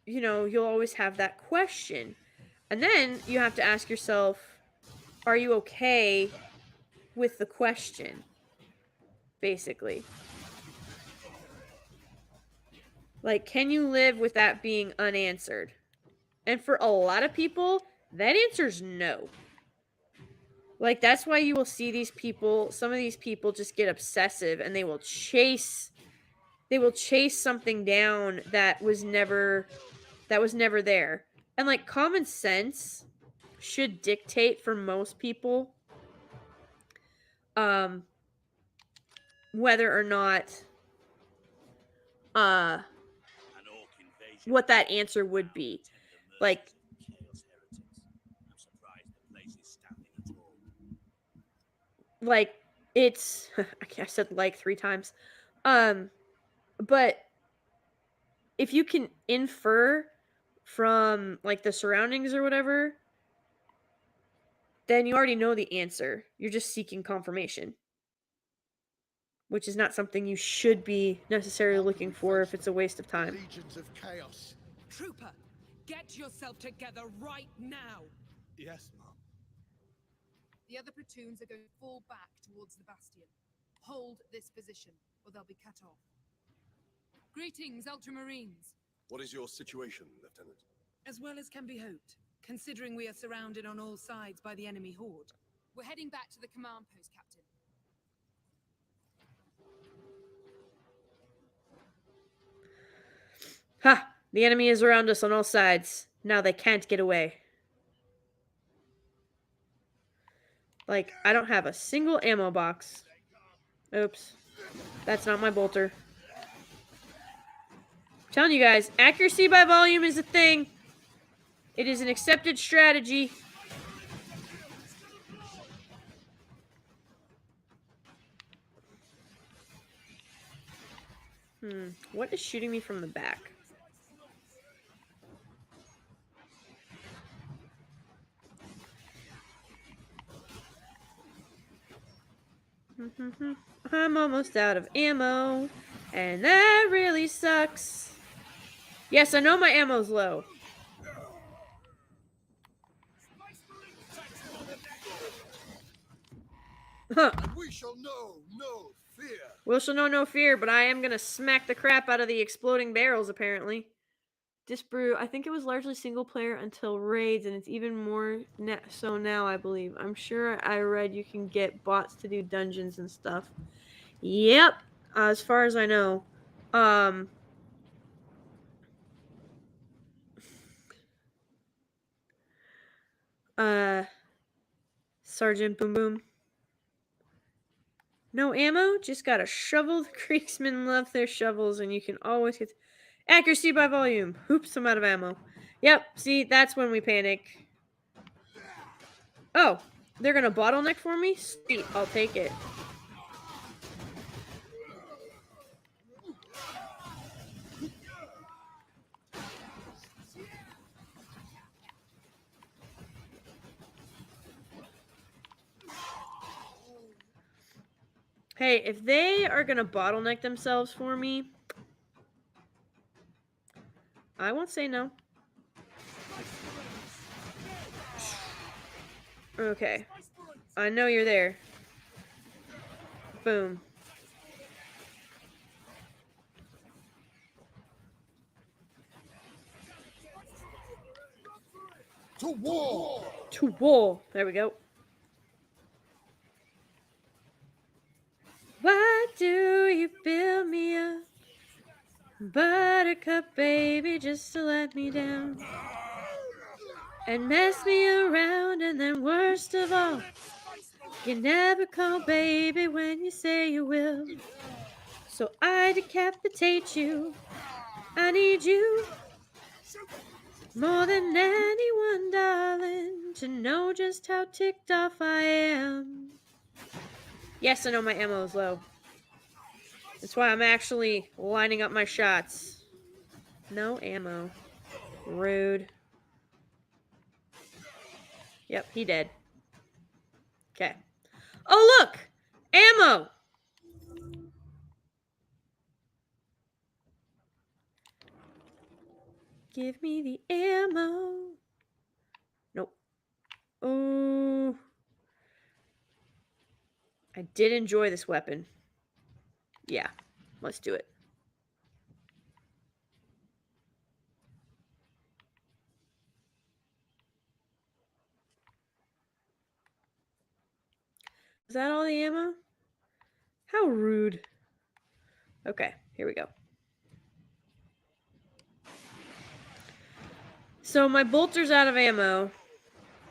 you'll always have that question. And then you have to ask yourself, are you okay with the question? Basically. Like, can you live with that being unanswered? And for a lot of people, that answer's no. Like, that's why you will see some of these people just get obsessive, and they will chase something down that was never there. And like, common sense should dictate for most people whether or not what that answer would be. Like, it's I said like 3 times. But if you can infer from like the surroundings or whatever, then you already know the answer. You're just seeking confirmation, which is not something you should be necessarily looking for if it's a waste of time. Legions of chaos. Trooper, get yourself together right now. Yes, Mom. The other platoons are going to fall back towards the bastion. Hold this position, or they'll be cut off. Greetings, Ultramarines. What is your situation, Lieutenant? As well as can be hoped, considering we are surrounded on all sides by the enemy horde. We're heading back to the command post, Captain. Ha! The enemy is around us on all sides. Now they can't get away. Like, I don't have a single ammo box. Oops. That's not my bolter. I'm telling you guys, accuracy by volume is a thing. It is an accepted strategy. What is shooting me from the back? I'm almost out of ammo, and that really sucks. Yes, I know my ammo's low. Huh. We shall know no fear. We shall know no fear, but I am gonna smack the crap out of the exploding barrels, apparently. Disbrew, I think it was largely single player until raids, and it's even more so now, I believe. I'm sure I read you can get bots to do dungeons and stuff. Yep, as far as I know. Sergeant Boom Boom. No ammo? Just got a shovel. The Creeksmen love their shovels, and you can always get... Accuracy by volume. Oops, I'm out of ammo. Yep, see, that's when we panic. Oh, they're gonna bottleneck for me? Sweet, I'll take it. Hey, if they are gonna bottleneck themselves for me, I won't say no. Okay. I know you're there. Boom. To war! To war. There we go. Why do you fill me up, Buttercup baby, just to let me down and mess me around? And then worst of all, you never call baby when you say you will. So I decapitate you. I need you more than anyone, darling, to know just how ticked off I am. Yes, I know my ammo is low. That's why I'm actually lining up my shots. No ammo. Rude. Yep, he dead. Okay. Oh, look! Ammo! Give me the ammo. Nope. Oh. I did enjoy this weapon. Yeah, let's do it. Is that all the ammo? How rude. Okay, here we go. So my bolter's out of ammo.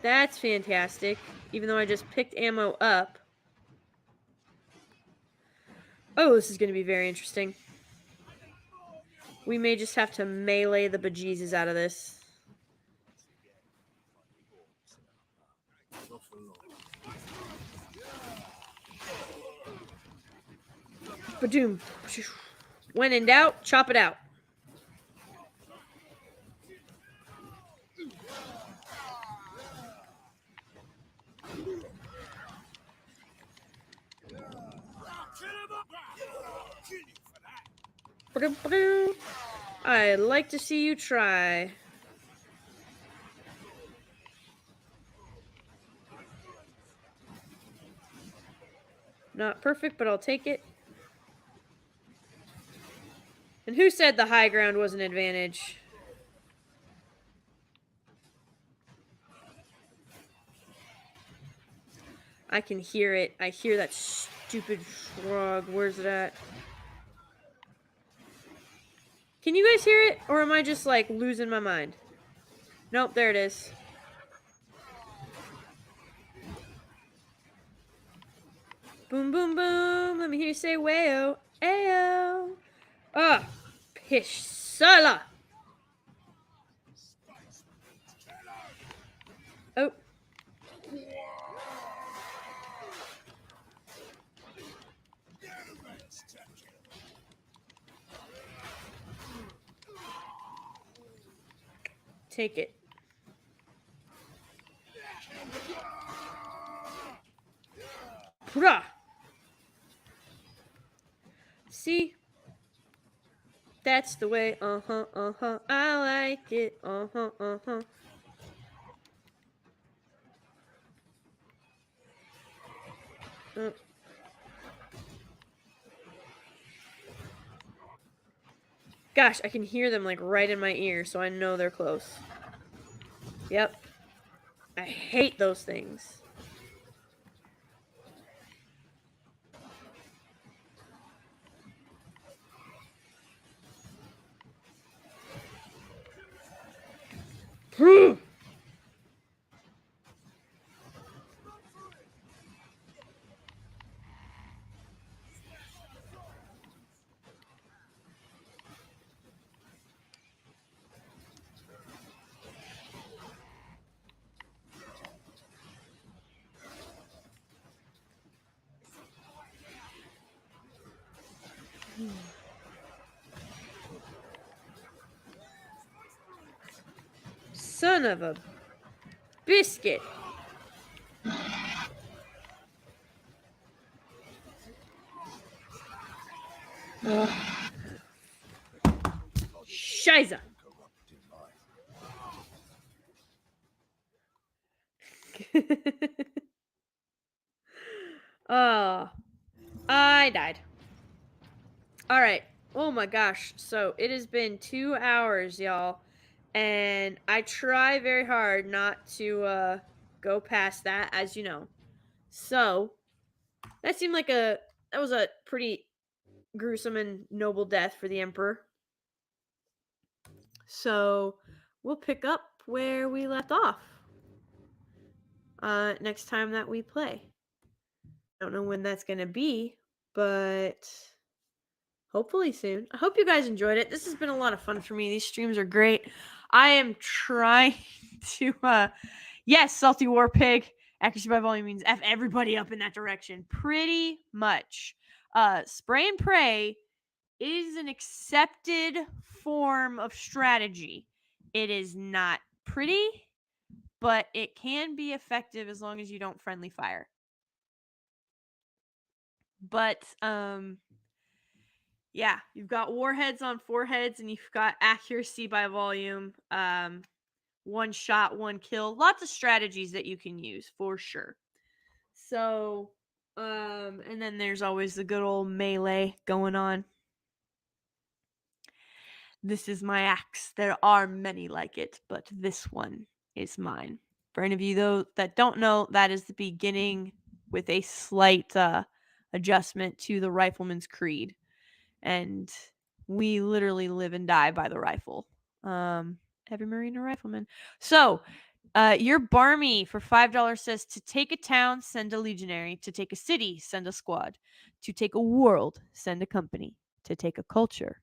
That's fantastic. Even though I just picked ammo up. Oh, this is going to be very interesting. We may just have to melee the bejesus out of this. Not for long. Badoom. When in doubt, chop it out. I'd like to see you try. Not perfect, but I'll take it. And who said the high ground was an advantage? I can hear it. I hear that stupid shrug. Where's it at? Can you guys hear it? Or am I just like losing my mind? Nope, there it is. Boom, boom, boom. Let me hear you say wayo. Ayo. Ah, Pisala. Oh. Take it. Hurrah! See? That's the way. I like it. Gosh, I can hear them like right in my ear, so I know they're close. Yep. I hate those things. Son of a biscuit. Scheiße. Oh, I died. All right. Oh my gosh. So it has been 2 hours, y'all. And I try very hard not to go past that, as you know. So that seemed like that was a pretty gruesome and noble death for the Emperor. So we'll pick up where we left off. Next time that we play. Don't know when that's gonna be, but hopefully soon. I hope you guys enjoyed it. This has been a lot of fun for me. These streams are great. I am trying to yes, Salty War Pig. Accuracy by volume means F everybody up in that direction. Pretty much. Spray and pray is an accepted form of strategy. It is not pretty, but it can be effective as long as you don't friendly fire. But yeah, you've got warheads on foreheads and you've got accuracy by volume. One shot, one kill. Lots of strategies that you can use for sure. So, and then there's always the good old melee going on. This is my axe. There are many like it, but this one is mine. For any of you though that don't know, that is the beginning with a slight adjustment to the Rifleman's Creed. And we literally live and die by the rifle. Every Marine a rifleman. So, your Barmy for $5 says to take a town, send a legionary. To take a city, send a squad. To take a world, send a company. To take a culture,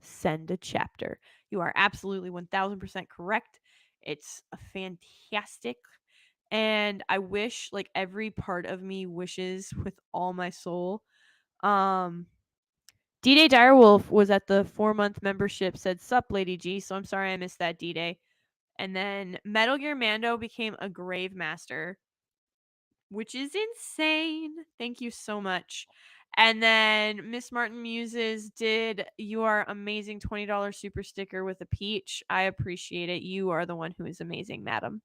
send a chapter. You are absolutely 1000% correct. It's a fantastic. And I wish, like every part of me wishes with all my soul. D-Day Direwolf was at the 4-month membership, said, "Sup, Lady G." So I'm sorry I missed that, D-Day. And then Metal Gear Mando became a Grave Master, which is insane. Thank you so much. And then Miss Martin Muses did "You Are Amazing" $20 super sticker with a peach. I appreciate it. You are the one who is amazing, madam.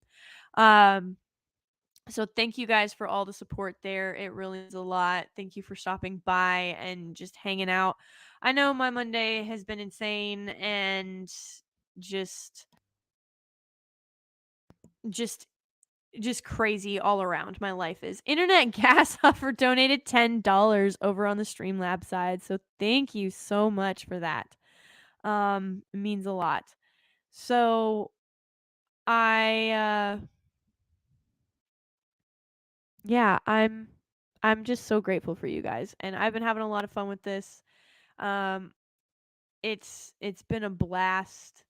So thank you guys for all the support there. It really is a lot. Thank you for stopping by and just hanging out. I know my Monday has been insane and just crazy all around. My life is. Internet Gas Huffer donated $10 over on the Streamlab side. So thank you so much for that. It means a lot. So yeah, I'm just so grateful for you guys, and I've been having a lot of fun with this. It's been a blast.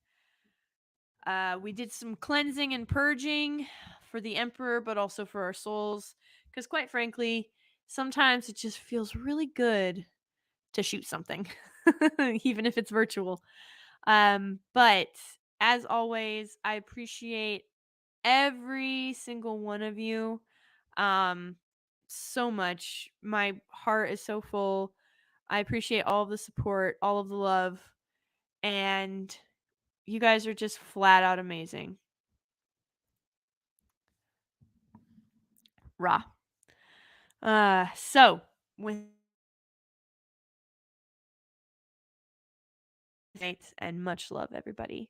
We did some cleansing and purging for the Emperor, but also for our souls, because quite frankly, sometimes it just feels really good to shoot something, even if it's virtual. But as always, I appreciate every single one of you so much. My heart is so full. I appreciate all of the support, all of the love, and you guys are just flat out amazing. Rah. So with and much love, everybody.